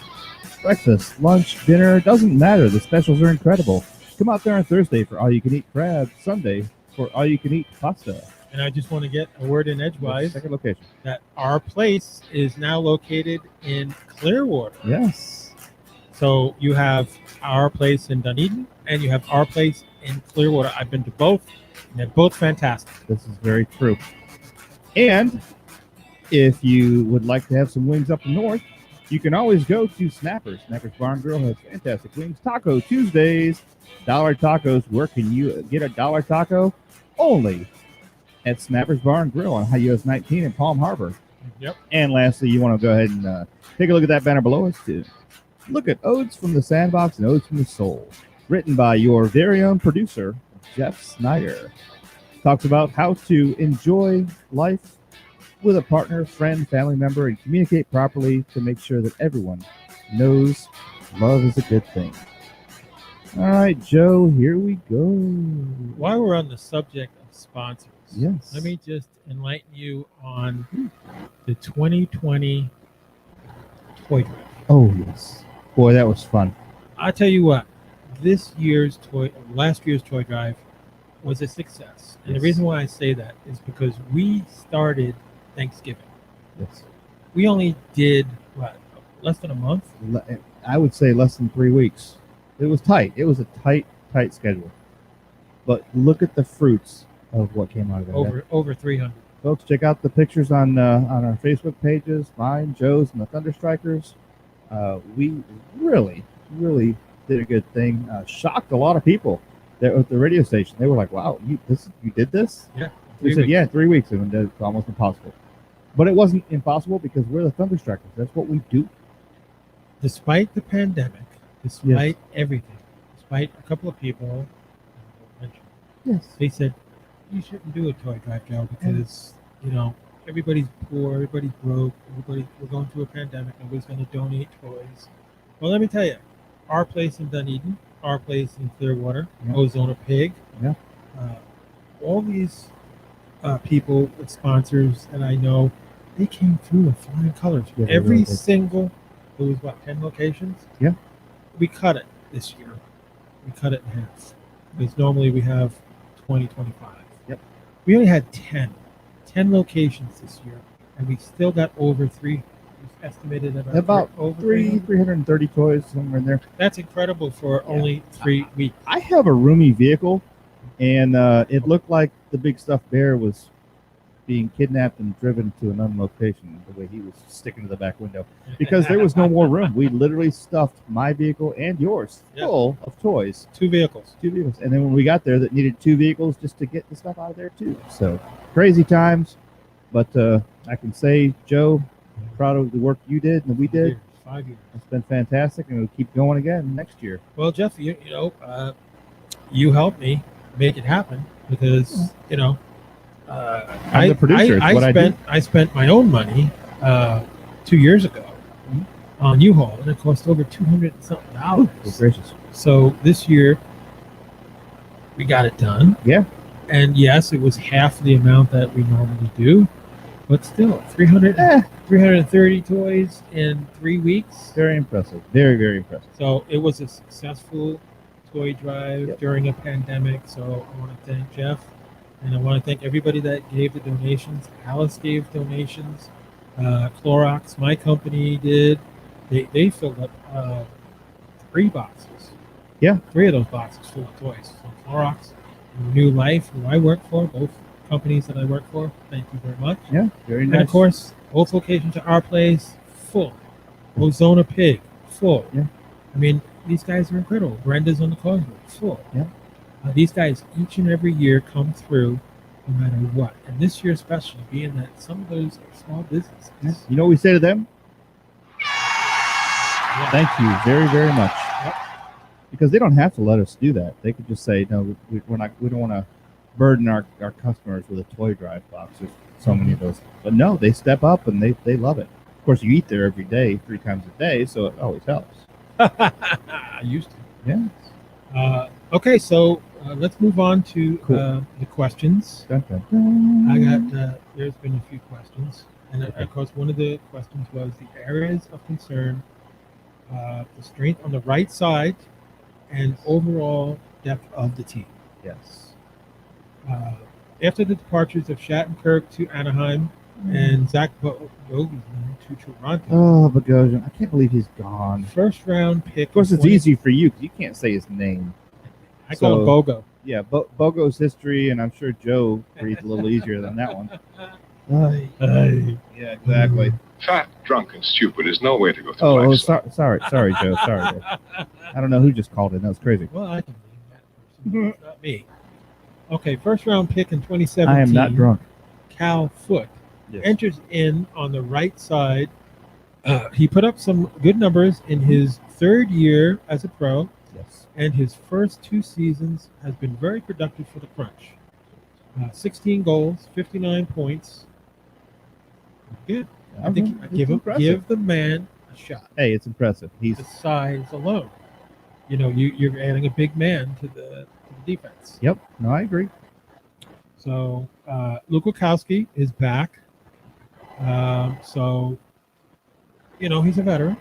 breakfast, lunch, dinner, doesn't matter. The specials are incredible. Come out there on Thursday for all-you-can-eat crab, Sunday for all-you-can-eat pasta. And I just want to get a word in edgewise Second location. that our place is now located in Clearwater. Yes. So you have our place in Dunedin and you have our place in Clearwater. I've been to both, and they're both fantastic. This is very true. And if you would like to have some wings up north, you can always go to Snappers. Snappers Bar and Grill has fantastic wings. Taco Tuesdays, dollar tacos. Where can you get a dollar taco? Only at Snappers Bar and Grill on High US 19 in Palm Harbor. Yep. And lastly, you want to go ahead and take a look at that banner below us too. Look at Odes from the Sandbox and Odes from the Soul, written by your very own producer, Jeff Snyder. Talks about how to enjoy life with a partner, friend, family member, and communicate properly to make sure that everyone knows love is a good thing. All right, Joe, here we go. While we're on the subject of sponsors, Yes. let me just enlighten you on the 2020 toy drive. Oh, yes. Boy, that was fun. I'll tell you what, last year's toy drive was a success. And Yes. the reason why I say that is because we started Thanksgiving. Yes. We only did, less than a month? I would say less than 3 weeks. It was tight. It was a tight schedule. But look at the fruits of what came out of it. Over 300. Folks, check out the pictures on our Facebook pages, mine, Joe's, and the Thunderstrikers. We really, really did a good thing. Shocked a lot of people there at the radio station. They were like, "Wow, you did this?" Yeah. We said, "Yeah, 3 weeks." And it's almost impossible. But it wasn't impossible because we're the Thunderstrikers. That's what we do. Despite the pandemic, despite everything, despite a couple of people, Yes. they said, you shouldn't do a toy drive, Joe, because, everybody's poor, everybody's broke, we're going through a pandemic, nobody's going to donate toys. Well, let me tell you, our place in Dunedin, our place in Clearwater, Yeah. Ozona Pig, Yeah. all these people with sponsors that I know, they came through with flying colors. Yeah, they Every really did. single, it was 10 locations? Yeah. We cut it this year. We cut it in half. Because normally we have 20, 25. Yep. We only had 10 locations this year, and we still got over three. It's estimated About over 330 toys somewhere in there. That's incredible for only 3 weeks. I have a roomy vehicle, and it looked like the big stuffed bear was being kidnapped and driven to an unknown location the way he was sticking to the back window because there was no more room. We literally stuffed my vehicle and yours full of toys. 2 vehicles. 2 vehicles. And then when we got there, that needed 2 vehicles just to get the stuff out of there too. So crazy times. But I can say, Joe, proud of the work you did and that we did. 5 years. It's been fantastic, and we'll keep going again next year. Well, Jeff, you helped me make it happen because I'm the producer. It's what I do. I spent my own money 2 years ago on U-Haul, and it cost over $200 and something. Good gracious. So this year we got it done. Yeah. And yes, it was half the amount that we normally do, but still 330 toys in 3 weeks. Very impressive. Very, very impressive. So it was a successful toy drive during a pandemic. So I want to thank Jeff, and I want to thank everybody that gave the donations. Alice gave donations. Clorox, my company, did. they filled up 3 boxes. Yeah. 3 of those boxes full of toys. So Clorox, and New Life, who I work for, both companies that I work for. Thank you very much. Yeah, very And nice. of course, both locations at our place full. Ozona Pig full. Yeah. I mean, these guys are incredible. Brenda's on the Causeway full. Yeah. These guys each and every year come through, no matter what. And this year especially, being that some of those are small businesses. Yeah. You know what we say to them? Yeah. Thank you very, very much. Yep. Because they don't have to let us do that. They could just say, no, we're not. We don't want to burden our customers with a toy drive box. There's so many of those. But no, they step up and they love it. Of course, you eat there every day, 3 times a day, so it always helps. I used to. Yeah. Okay, so let's move on to Cool. the questions. Dun, dun, dun. I got there's been a few questions, and of course one of the questions was the areas of concern, the strength on the right side, and overall depth of the team. Yes. After the departures of Shattenkirk to Anaheim and Zach Bogosian to Toronto, Oh, Bogosian. I can't believe he's gone. first round pick. Of course, it's 20 easy for you because you can't say his name. I call him So- Bogo. Yeah, Bogo's history, and I'm sure Joe breathed a little easier than that one. Yeah, exactly. Fat, drunk, and stupid is no way to go through Oh, life. sorry, Joe. Sorry, Joe. I don't know who just called in. That was crazy. Well, I can blame that person. It's not me. Okay, first round pick in 2017. I am not drunk. Cal Foot Yes. enters in on the right side. He put up some good numbers in his 3rd year as a pro, Yes. and his first 2 seasons has been very productive for the Crunch. 16 goals, 59 points. Good. I think It's give impressive. the man a shot. Hey, it's impressive. He's The size alone. You know, you're adding a big man to the defense. Yep. No, I agree. So Luke Wachowski is back. So, you know, he's a veteran,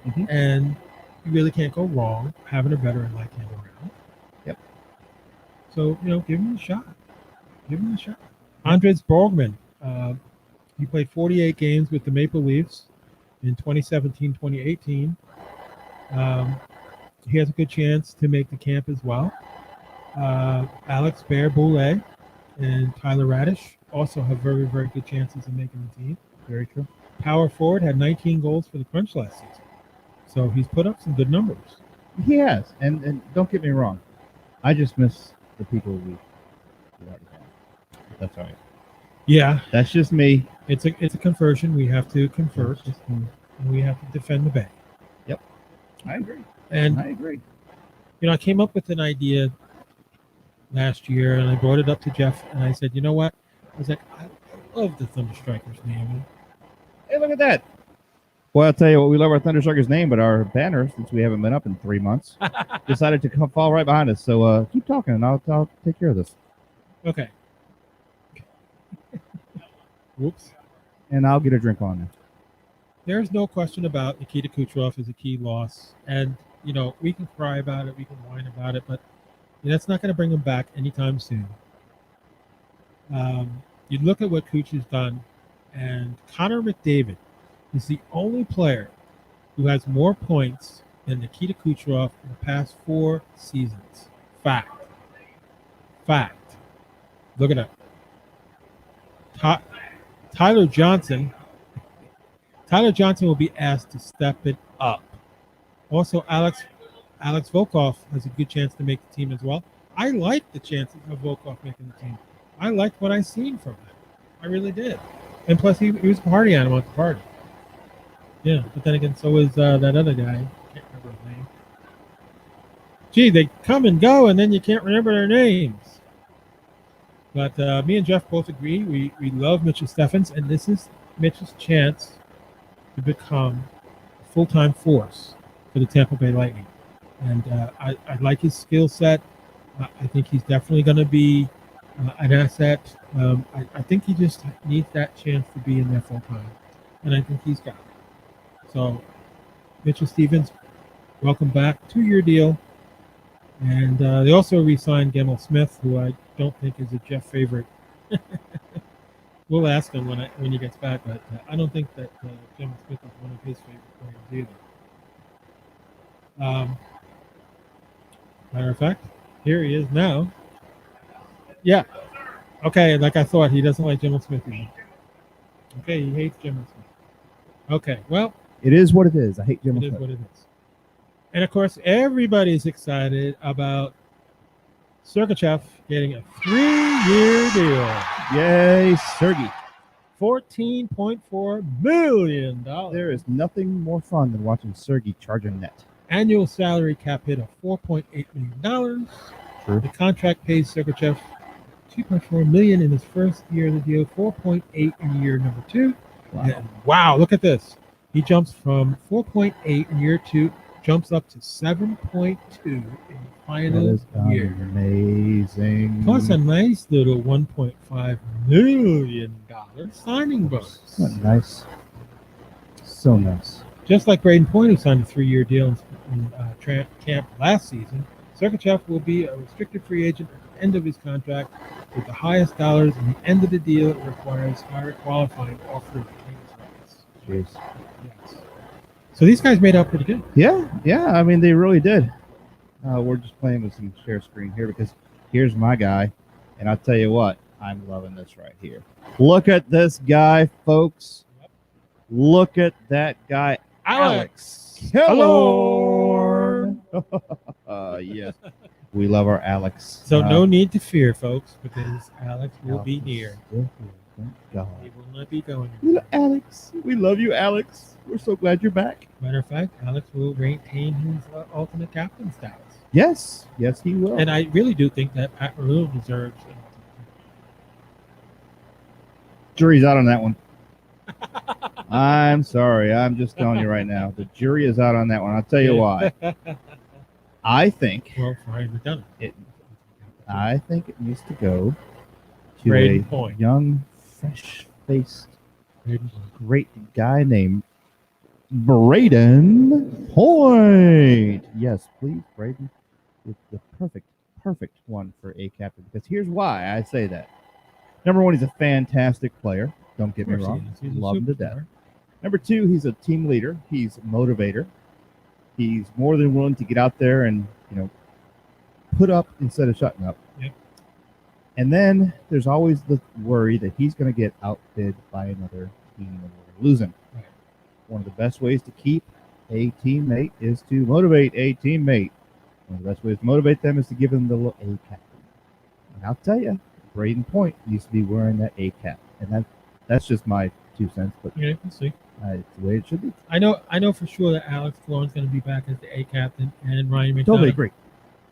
Mhm. and you really can't go wrong having a veteran like him around. Yep. So, you know, give him a shot. Give him a shot. Andres Borgman, he played 48 games with the Maple Leafs in 2017-2018. He has a good chance to make the camp as well. Alex Bear-Boulay and Tyler Radish also have very, very good chances of making the team. Very true. Power forward had 19 goals for the Crunch last season. So he's put up some good numbers. He has, and don't get me wrong, I just miss the people we already have. That's all right. Yeah, That's just me. it's a conversion. We have to convert, That's just me. and we have to defend the Bay. I agree. And I agree. you know, I came up with an idea last year, and I brought it up to Jeff, and I said, you know what? I was like, I love the Thunderstrikers name. Hey, look at that. Well, I'll tell you what, we love our Thunderstrikers name, but our banner, since we haven't been up in 3 months, decided to fall right behind us. So keep talking, and I'll take care of this. Okay. Whoops. And I'll get a drink on it. There's no question about Nikita Kucherov is a key loss. And, you know, we can cry about it, we can whine about it, but that's not going to bring him back anytime soon. You look at what Kuch has done, and Connor McDavid is the only player who has more points than Nikita Kucherov in the past 4 seasons. Fact. Look it up. Tyler Johnson will be asked to step it up. Also, Alex Volkov has a good chance to make the team as well. I like the chances of Volkov making the team. I liked what I seen from him. I really did. And plus, he was a party animal at the party. Yeah, but then again, so is that other guy. I can't remember his name. Gee, they come and go, and then you can't remember their names. But me and Jeff both agree. We love Mitchell Steffens, and this is Mitchell's chance to become a full-time force for the Tampa Bay Lightning. And I like his skill set. I think he's definitely going to be an asset. I think he just needs that chance to be in there full-time. And I think he's got it. So, Mitchell Stevens, welcome back. 2-year deal. And they also re-signed Gemel Smith, who I don't think is a Jeff favorite. We'll ask him when he gets back, but I don't think that Jim Smith is one of his favorite players either. Matter of fact, here he is now. Yeah. Okay, like I thought, he doesn't like Jim Smith anymore. Okay, he hates Jim Smith. Okay, well, It is what it is. I hate Jim it is Smith. what it is. And of course, everybody's excited about Sergachev getting a 3-year deal. Yay, Sergey. $14.4 million. There is nothing more fun than watching Sergey charge a net. Annual salary cap hit of $4.8 million. True. The contract pays Sergachev $2.4 million in his first year of the deal, $4.8 in year number 2. Wow. And wow, look at this. He jumps from 4.8 in year 2, jumps up to 7.2 in the That final is year. amazing. Plus a nice little $1.5 million signing bonus. Isn't that nice? So nice. Just like Braden Point, who signed a 3-year deal in camp last season, Sergachev will be a restricted free agent at the end of his contract with the highest dollars, and the end of the deal requires higher qualifying offer of Jeez. Yes. So these guys made out pretty good. Yeah. I mean, they really did. We're just playing with some share screen here because here's my guy, and I'll tell you what, I'm loving this right here. Look at this guy, folks. Look at that guy, Alex Killorn. Yes, we love our Alex. So no need to fear, folks, because Alex will be near. Thank God. He will not be going. Alex, we love you, Alex. We're so glad you're back. Matter of fact, Alex will retain his ultimate captain status. Yes, he will. And I really do think that Pat Maroon deserves an Jury's out on that one. I'm sorry. I'm just telling you right now. The jury is out on that one. I'll tell you why. I think well, for Ryan McDonough. I think it needs to go to Braden a Point. young, fresh-faced, Braden Point. great guy named Braden Point. Yes, please, Braden. It's the perfect one for a captain. Because here's why I say that. Number one, he's a fantastic player. Don't get me Of course he wrong. is. He's a Love him to superstar. death. Number two, he's a team leader. He's a motivator. He's more than willing to get out there and, put up instead of shutting up. Yep. And then there's always the worry that he's going to get outbid by another team and we're going to lose him. Right. One of the best ways to keep a teammate is to motivate a teammate. One of the best ways to motivate them is to give them the little A cap. And I'll tell you, Braden Point used to be wearing that A cap. And that's just my 2 cents, but Yeah, we'll see. it's the way it should be. I know for sure that Alex Killorn's going to be back as the A captain, and Ryan McDonough. Totally agree.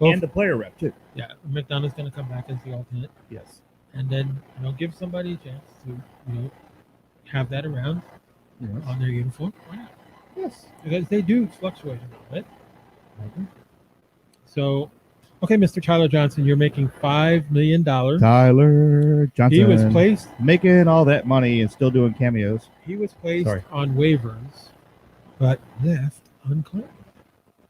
Both, And the player rep, too. yeah, McDonough's going to come back as the alternate, Yes. and then give somebody a chance to have that around Yes. on their uniform. Why not? Yes. Because they do fluctuate a little bit. I agree. So, okay, Mr. Tyler Johnson, you're making $5 million. Tyler Johnson. He was placed. Making all that money and still doing cameos. He was placed Sorry. on waivers, but left unclaimed.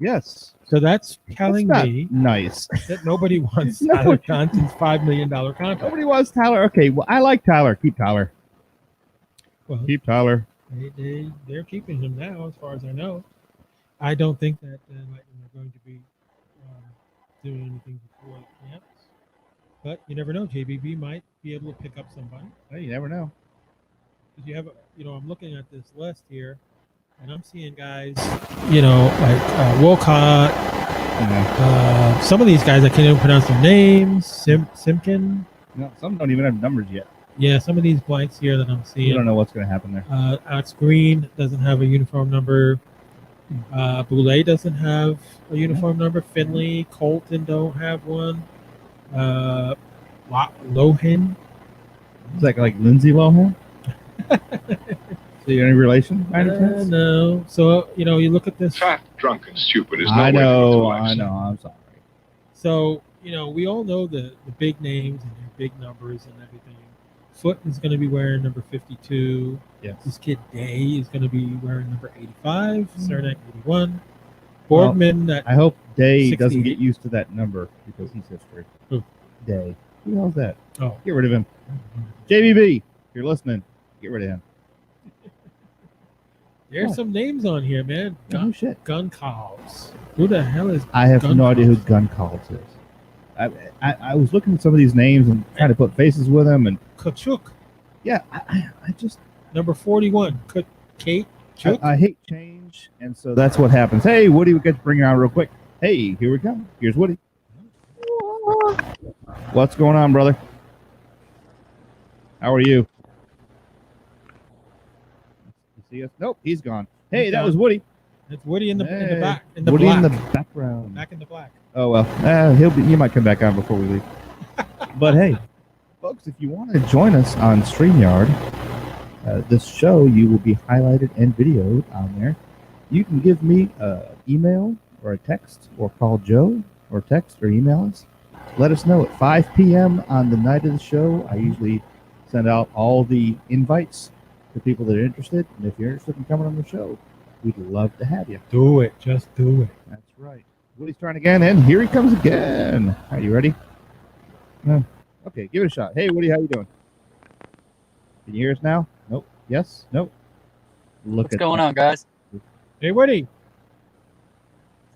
Yes. So that's telling That's not me nice. that nobody wants No. Tyler Johnson's $5 million contract. Nobody wants Tyler. Okay, well, I like Tyler. Keep Tyler. Well, Keep Tyler. they're keeping him now, as far as I know. I don't think that Lightning are going to be doing anything before the camps, but you never know. JBB might be able to pick up somebody. Hey, you never know. Because you have, I'm looking at this list here, and I'm seeing guys, like Wolcott. Some of these guys I can't even pronounce their names. Simkin. No, some don't even have numbers yet. Yeah, some of these blanks here that I'm You seeing. don't know what's going to happen there. Alex Green doesn't have a uniform number. Boulay doesn't have a uniform number. Finley, Colton don't have one. Lohan. It's like Lindsay Lohan. So you any relation? By any chance? No. So you look at this. Fat, drunk, and stupid is no I way to go know. through life, I son. know. I'm sorry. So we all know the big names and their big numbers and everything. Foot is going to be wearing number 52. Yes. This kid Day is going to be wearing number 85. Cernak 81. Boardman at I hope Day 60. doesn't get used to that number because he's history. Who? Day. Who the hell's that? Oh. Get rid of him. JBB. If you're listening, get rid of him. There's some names on here, man. Oh shit! Gun calls. Who the hell is? I have Gun no idea who Calls? Gun Calls is. I was looking at some of these names and trying to put faces with them, and Kachuk, yeah, I just number 41. Kate Chuk. I hate change, and so that's what happens. Hey, Woody, we got to bring you on real quick. Hey, here we come. Here's Woody. What's going on, brother? How are you? You see us? Nope, he's gone. Hey, He's that gone. was Woody. It's Woody in the Hey, back. In the Woody black. in the background. Back in the black. Oh well, he might come back on before we leave. But hey, folks, if you want to join us on StreamYard, this show you will be highlighted and videoed on there. You can give me an email or a text, or call Joe, or text or email us. Let us know at 5 p.m. on the night of the show. I usually send out all the invites to people that are interested, and if you're interested in coming on the show, we'd love to have you. Do it. Just do it. That's right. Woody's trying again, and here he comes again. Are you ready? No. Okay, give it a shot. Hey, Woody, how you doing? Can you hear us now? Nope. Yes? Nope. Look What's at going that. on, guys? Hey, Woody.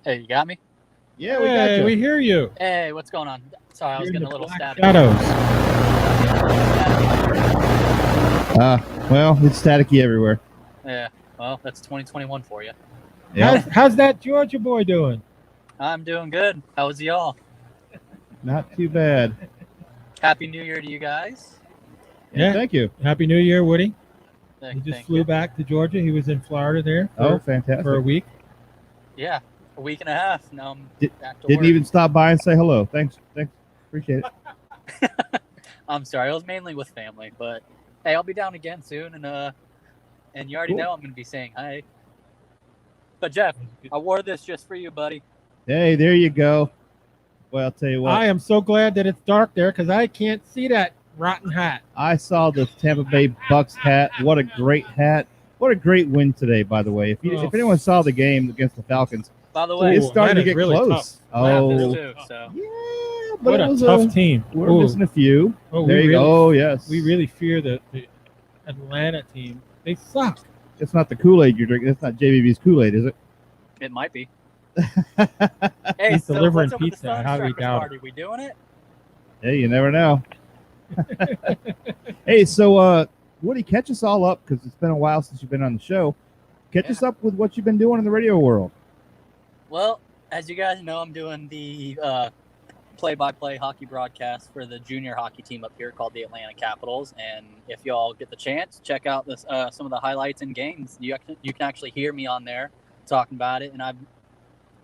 Hey, you got me? Yeah, we got you. We hear you. Hey, what's going on? Sorry, I was You're in getting a the little black static. shadows. Well, it's staticky everywhere. Yeah, well, that's 2021 for you. Yeah, How's that Georgia boy doing? I'm doing good. How was y'all? not too bad. Happy New Year to you guys. Yeah. Thank you. Happy New Year, Woody. He just Thank flew you. back to Georgia. He was in Florida there Oh, for, fantastic. for a week. Yeah, a week and a half. Now I'm back to Didn't work. even stop by and say hello. Thanks. Appreciate it. I'm sorry, I was mainly with family, but hey, I'll be down again soon, and you already Cool. know I'm going to be saying hi. But Jeff, I wore this just for you, buddy. Hey, there you go. Well, I'll tell you what. I am so glad that it's dark there because I can't see that rotten hat. I saw the Tampa Bay Bucks hat. What a great hat. What a great win today, by the way. If anyone saw the game against the Falcons, By the way, it started to Atlanta's get really close. Atlanta's Oh, too, so. yeah, but What it a was tough team. We're Ooh. missing a few. Oh, There you go. Oh, yes. We really fear the Atlanta team. They suck. It's not the Kool-Aid you're drinking. It's not JBB's Kool-Aid, is it? It might be. Hey, Hey, He's so delivering what's up with pizza. the How do we Thunderstrikers doubt it? party? We doing it? you never know. Hey, so Woody, catch us all up because it's been a while since you've been on the show. Catch us up with what you've been doing in the radio world. Well, as you guys know, I'm doing the play-by-play hockey broadcast for the junior hockey team up here called the Atlanta Capitals. And if y'all get the chance, check out this some of the highlights and games. You can actually hear me on there talking about it. And I've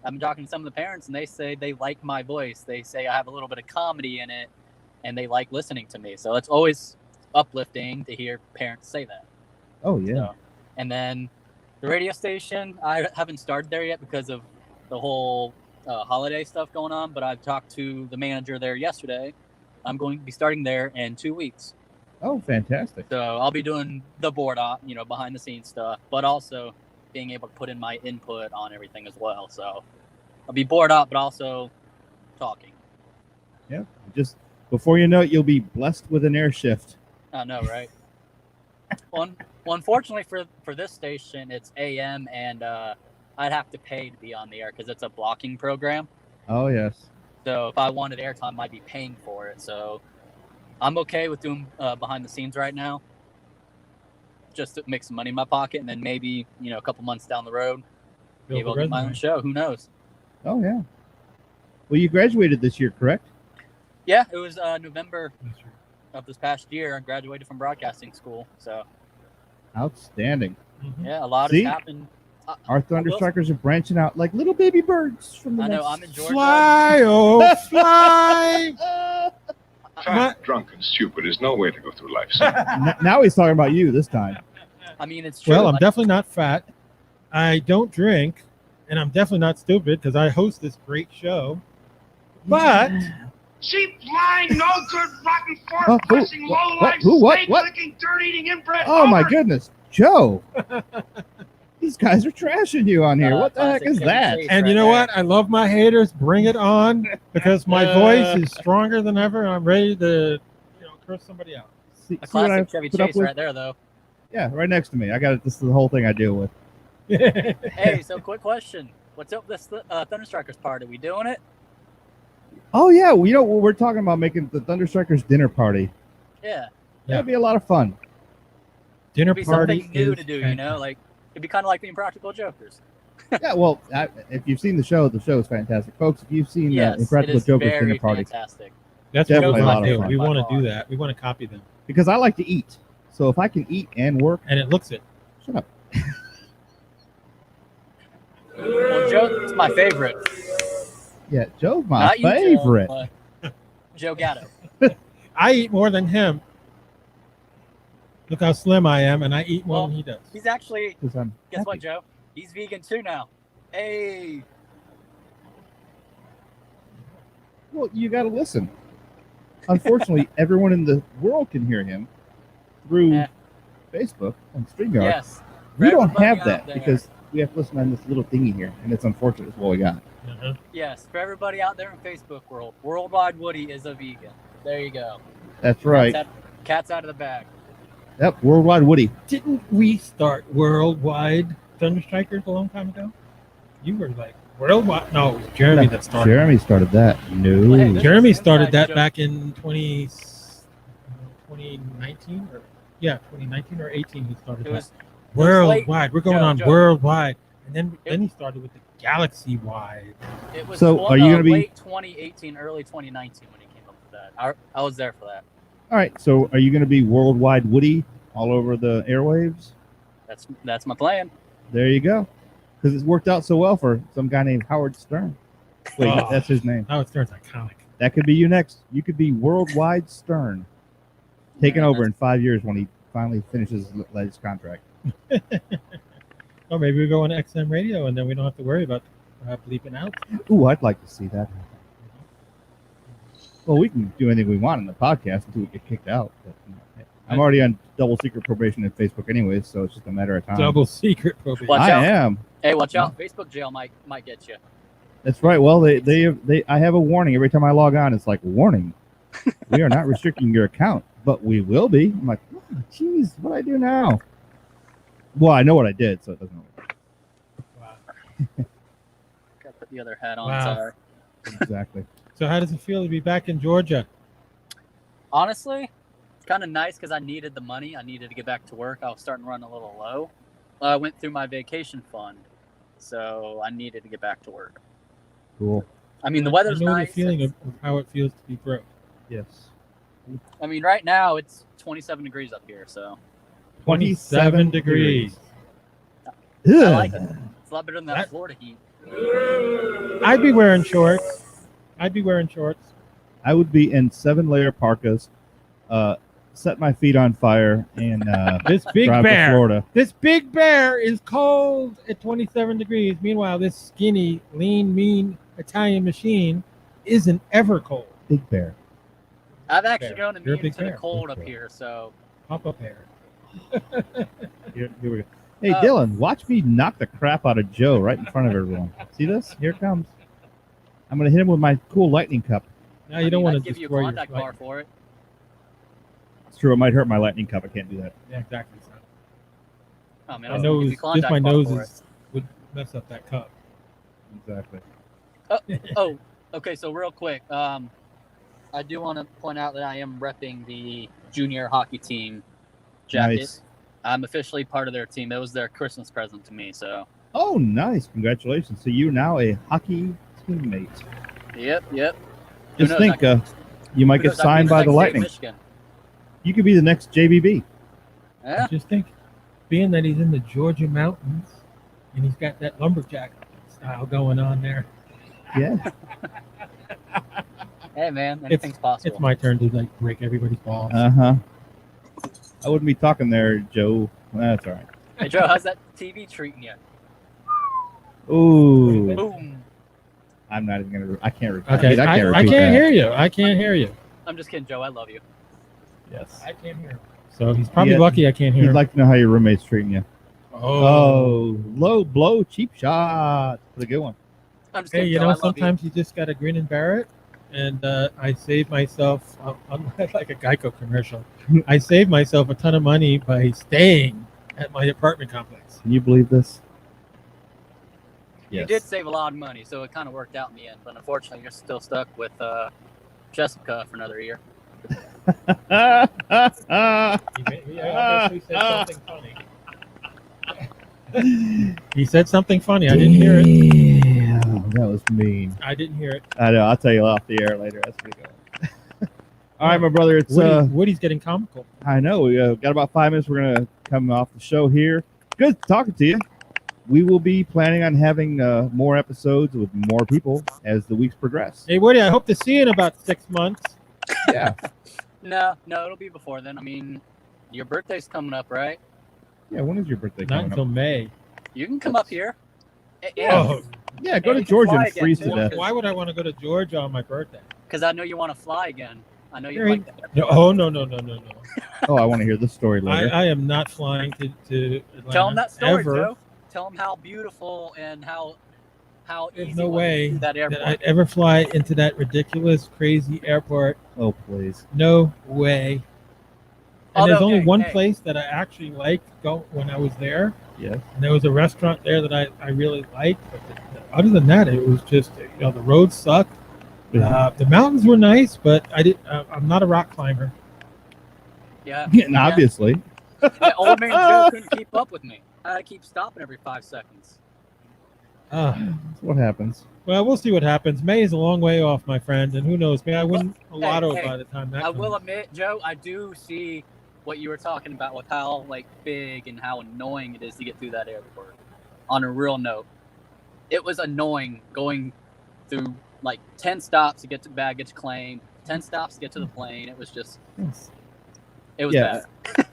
been talking to some of the parents, and they say they like my voice. They say I have a little bit of comedy in it, and they like listening to me. So it's always uplifting to hear parents say that. Oh, yeah. So, and then the radio station, I haven't started there yet because of the whole holiday stuff going on, but I've talked to the manager there yesterday. I'm going to be starting there in 2 weeks. Oh, fantastic. So I'll be doing the board op, behind the scenes stuff, but also being able to put in my input on everything as well. So I'll be board op, but also talking. Yeah. Just before you know it, you'll be blessed with an air shift. I know, right? Well, unfortunately for this station, it's AM, and I'd have to pay to be on the air because it's a blocking program. Oh, yes. So if I wanted airtime, I'd be paying for it. So I'm okay with doing behind the scenes right now, just to make some money in my pocket, and then maybe a couple months down the road, Build maybe I'll the get my own resume. show. Who knows? Oh, yeah. Well, you graduated this year, correct? Yeah, it was November of this past year. I graduated from broadcasting school. So Outstanding. Mhm. yeah, a lot See? has happened. Our Thunderstrikers are branching out like little baby birds from the I know. nest. I'm in Georgia. Fly, oh, fly. Fat, drunk, and stupid is no way to go through life, son. Now he's talking about you this time. I mean, it's true. Well, I'm Like, definitely not fat. I don't drink, and I'm definitely not stupid because I host this great show. But Cheap, lying, no good, rotten, Oh, fork-pushing, who- low-life, who, what, snake-licking, dirt-eating, inbred. Oh, my homer. goodness. Joe. These guys are trashing you on here. What the heck classic is Kevin that? Chase and right you know there. what? I love my haters. Bring it on because my voice is stronger than ever. I'm ready to curse somebody out. See A what I classic Chevy put up Chase with? right there, though. Yeah, right next to me. I got it. This is the whole thing I deal with. Hey, so quick question. What's up with this Thunderstrikers party? We doing it? Oh yeah, well, we're talking about making the Thunderstrikers dinner party. Yeah. That'd be a lot of fun. Dinner It'd be party something new is to do, fantastic. Like, it'd be kind of like the Impractical Jokers. Yeah, well, if you've seen the show is fantastic, folks. If you've seen Yes, it Impractical is Jokers very dinner party, fantastic. That's what Definitely we a lot want of to do. fun. We want to By do far. that. We want to copy them, because I like to eat. So if I can eat and work, and it looks it. shut up. Well, Joe's my favorite. Yeah, Joe's my Not you, favorite. Joe, but Joe Gatto. I eat more than him. Look how slim I am, and I eat more Well, than he does. He's actually, 'Cause I'm guess what, happy. Joe? He's vegan too now. Hey. Well, you got to listen. Unfortunately, everyone in the world can hear him through Yeah. Facebook and StreamYard. Yes. We don't everybody have out that there. because we have to listen on this little thingy here, and it's unfortunate. It's what we got. Uh-huh. Yes, for everybody out there in Facebook world, Worldwide Woody is a vegan. There you go. That's right. Cat's out of the bag. Yep, Worldwide Woody. Didn't we start worldwide Thunderstrikers a long time ago? You were like worldwide. No, it was Jeremy that started. Jeremy started that. No. Well, hey, Jeremy Inside started that joke. back in 2019 or 2019 or 18. He started It that. was Worldwide. We're going Joe, on Joe. worldwide, and then It- he started with the galaxy wide. It was So, are you gonna be- late 2018, early 2019 when he came up with that. I was there for that. All right. So, are you going to be Worldwide Woody all over the airwaves? That's my plan. There you go. Because it's worked out so well for some guy named Howard Stern. Wait, Oh. that's his name. Howard Stern's iconic. That could be you next. You could be Worldwide Stern, taking Yeah, over in 5 years when he finally finishes his latest contract. Or maybe we go on XM radio, and then we don't have to worry about bleeping out. Ooh, I'd like to see that. Well, we can do anything we want in the podcast until we get kicked out. But, I'm already on double secret probation at Facebook anyways, so it's just a matter of time. Double secret probation. Watch I out. am. Hey, watch out! Facebook jail might get you. That's right. Well, they I have a warning every time I log on. It's like, warning, we are not restricting your account, but we will be. I'm like, geez, what do I do now? Well, I know what I did, so it doesn't matter. Wow. Gotta put the other hat on. Wow. Sorry. Exactly. So how does it feel to be back in Georgia? Honestly, it's kind of nice because I needed the money. I needed to get back to work. I was starting to run a little low. I went through my vacation fund, so I needed to get back to work. Cool. I mean, the weather's I know nice. the feeling of how it feels to be broke. Yes. I mean, right now it's 27 degrees up here, so 27 degrees. I like it. It's a lot better than that That- Florida heat. I'd be wearing shorts. I would be in 7-layer parkas, set my feet on fire, and This big drive to bear. Florida. This big bear is cold at 27 degrees. Meanwhile, this skinny, lean, mean Italian machine isn't ever cold. Big bear. I've actually Bear. gone You're a immune big to the bear. cold Big up bear. here, so Papa bear. Here we go. Hey, Oh. Dylan, watch me knock the crap out of Joe right in front of everyone. See this? Here it comes. I'm going to hit him with my cool lightning cup. Now you don't want to I'd give you a destroy your Klondike bar for it. It's true. It might hurt my lightning cup. I can't do that. Yeah, exactly. So. Oh man, My I'll give nose, you a Klondike just my bar nose for it. would mess up that cup. Exactly. Oh, okay. So real quick, I do want to point out that I am repping the junior hockey team jacket. Nice. I'm officially part of their team. It was their Christmas present to me. So, Oh, nice. Congratulations. So you're now a hockey teammate. yep. Who Just knows, think, you might who get knows, I could signed be by next the state of Lightning. Michigan. You could be the next JBB. Yeah. Just think, being that he's in the Georgia mountains and he's got that lumberjack style going on there, Yeah. Hey man, anything's possible. it's my turn to like break everybody's balls. Uh-huh. I wouldn't be talking there, Joe. That's all right. Hey Joe, how's that TV treating you? Ooh. Boom. I'm not even going to. I can't repeat Okay, I can't I repeat can't that. hear you. I can't hear you. I'm just kidding, Joe. I love you. Yes. I can't hear him. So he's probably Yeah. lucky I can't hear He'd him. like to know how your roommate's treating you. Oh. Oh, low blow, cheap shot. That's a good one. I'm just Hey, kidding, you Joe. know, I love sometimes you just got to grin and bear it and I saved myself, like a Geico commercial, I saved myself a ton of money by staying at my apartment complex. Can you believe this? You did save a lot of money, so it kind of worked out in the end. But unfortunately, you're still stuck with Jessica for another year. He obviously said something funny. He said something funny. I didn't hear it. Yeah, that was mean. I didn't hear it. I know. I'll tell you off the air later. That's pretty good. All right, my brother. It's Woody's getting comical. I know. We got about 5 minutes. We're gonna come off the show here. Good talking to you. We will be planning on having more episodes with more people as the weeks progress. Hey, Woody, I hope to see you in about 6 months. Yeah. No, it'll be before then. I mean, your birthday's coming up, right? Yeah. When is your birthday Not coming until up? May. You can come up here. Oh, Yeah. Go Yeah, to you can Georgia fly and freeze to again, death. too. why would I want to go to Georgia on my birthday? Because I know you want to fly again. I know you Very- like that. No, oh, no. Oh, I want to hear this story later. I am not flying to Atlanta. Tell them that story, ever. Joe. Tell them how beautiful and how There's easy no it was way to do that airport. that I'd ever fly into that ridiculous, crazy airport. Oh, please. No way. And Although, there's only hey, one hey. place that I actually liked go when I was there. Yes. And there was a restaurant there that I really liked. But other than that, it was just, the roads sucked. The mountains were nice, but I'm not a rock climber. Yeah. And obviously. Yeah, old man Joe couldn't keep up with me. I had to keep stopping every 5 seconds. That's what happens. Well, we'll see what happens. May is a long way off, my friend, and who knows? May I win a lotto hey, by the time that I comes. will admit, Joe, I do see what you were talking about with how big and how annoying it is to get through that airport. On a real note, it was annoying going through 10 stops to get to baggage claim, 10 stops to get to the plane. It was just, it was bad.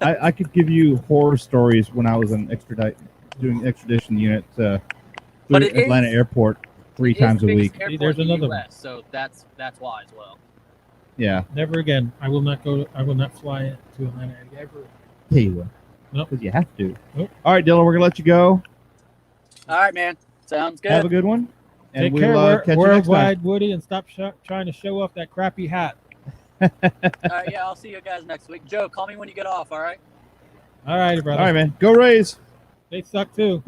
I could give you horror stories when I was doing extradition unit through But it Atlanta is- Airport 3 It is times the a biggest week. airport There's in the another one. US, so that's why as well. Yeah. Never again. I will not fly to Atlanta ever. Yeah, you will. Nope. Because you have to. Nope. All right, Dylan, we're going to let you go. All right, man. Sounds good. Have a good one. And Take we'll care, catch you next time. worldwide, Woody, and stop trying to show off that crappy hat. All right, yeah, I'll see you guys next week. Joe, call me when you get off, all right? All right, brother. All right, man. Go Rays. They suck too.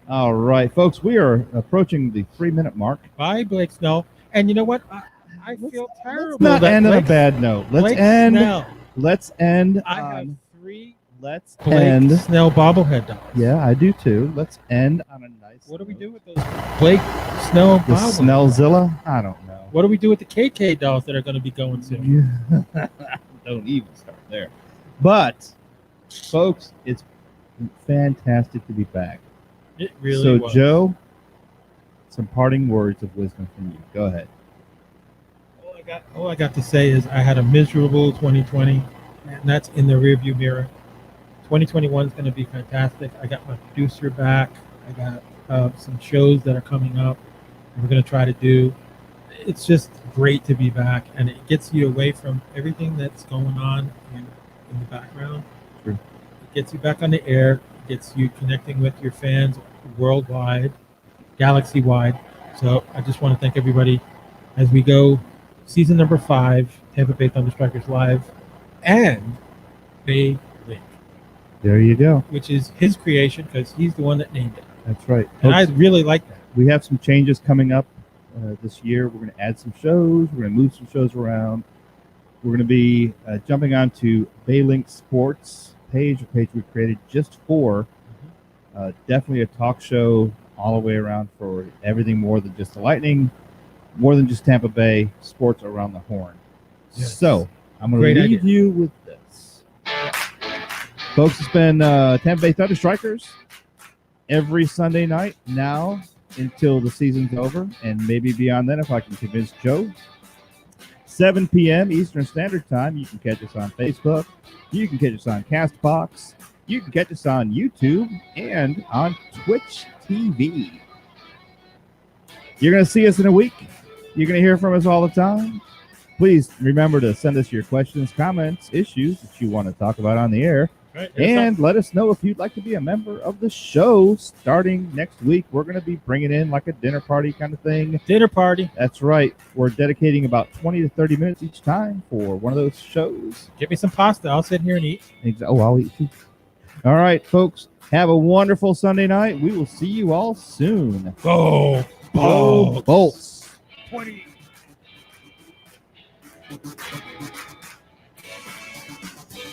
All right, folks. We are approaching the 3-minute mark. Bye, Blake Snell. And you know what? I feel terrible. Let's not that end on a Blake- bad note. Blake Snell. Let's end I have on 3 let's Blake end. Snell bobblehead dolls. Yeah, I do too. Let's end on a nice What do we note. do with those Blake Snell The bobblehead? Snellzilla? I don't know. What do we do with the KK dolls that are going to be going soon? Don't even start there. But, folks, it's fantastic to be back. It really So, was. Joe, some parting words of wisdom from you. Go ahead. All I got to say is I had a miserable 2020, and that's in the rearview mirror. 2021 is going to be fantastic. I got my producer back. I got some shows that are coming up. We're going to try to do. It's just great to be back, and it gets you away from everything that's going on in the background. Sure. It gets you back on the air. It gets you connecting with your fans worldwide, galaxy-wide. So I just want to thank everybody as we go season number 5, Tampa Bay Thunderstrikers Live, and Bay Link, There you go. which is his creation because he's the one that named it. That's right. And I Folks, really like that. we have some changes coming up this year. We're going to add some shows. We're going to move some shows around. We're going to be jumping onto Baylink Sports page, a page we created just for definitely a talk show all the way around for everything more than just the Lightning, more than just Tampa Bay, sports around the horn. Yes. So I'm going Great to leave idea. you with this. Folks, it's been Tampa Bay Thunderstrikers every Sunday night now until the season's over, and maybe beyond then if I can convince Joe. 7 p.m. Eastern Standard Time. You can catch us on Facebook. You can catch us on CastBox. You can catch us on YouTube and on Twitch TV. You're going to see us in a week. You're going to hear from us all the time. Please remember to send us your questions, comments, issues that you want to talk about on the air Right. And let us know if you'd like to be a member of the show. Starting next week, we're going to be bringing in like a dinner party kind of thing. Dinner party. That's right. We're dedicating about 20 to 30 minutes each time for one of those shows. Get me some pasta. I'll sit here and eat. Oh, I'll eat too. All right, folks. Have a wonderful Sunday night. We will see you all soon. Go Bolts. 20.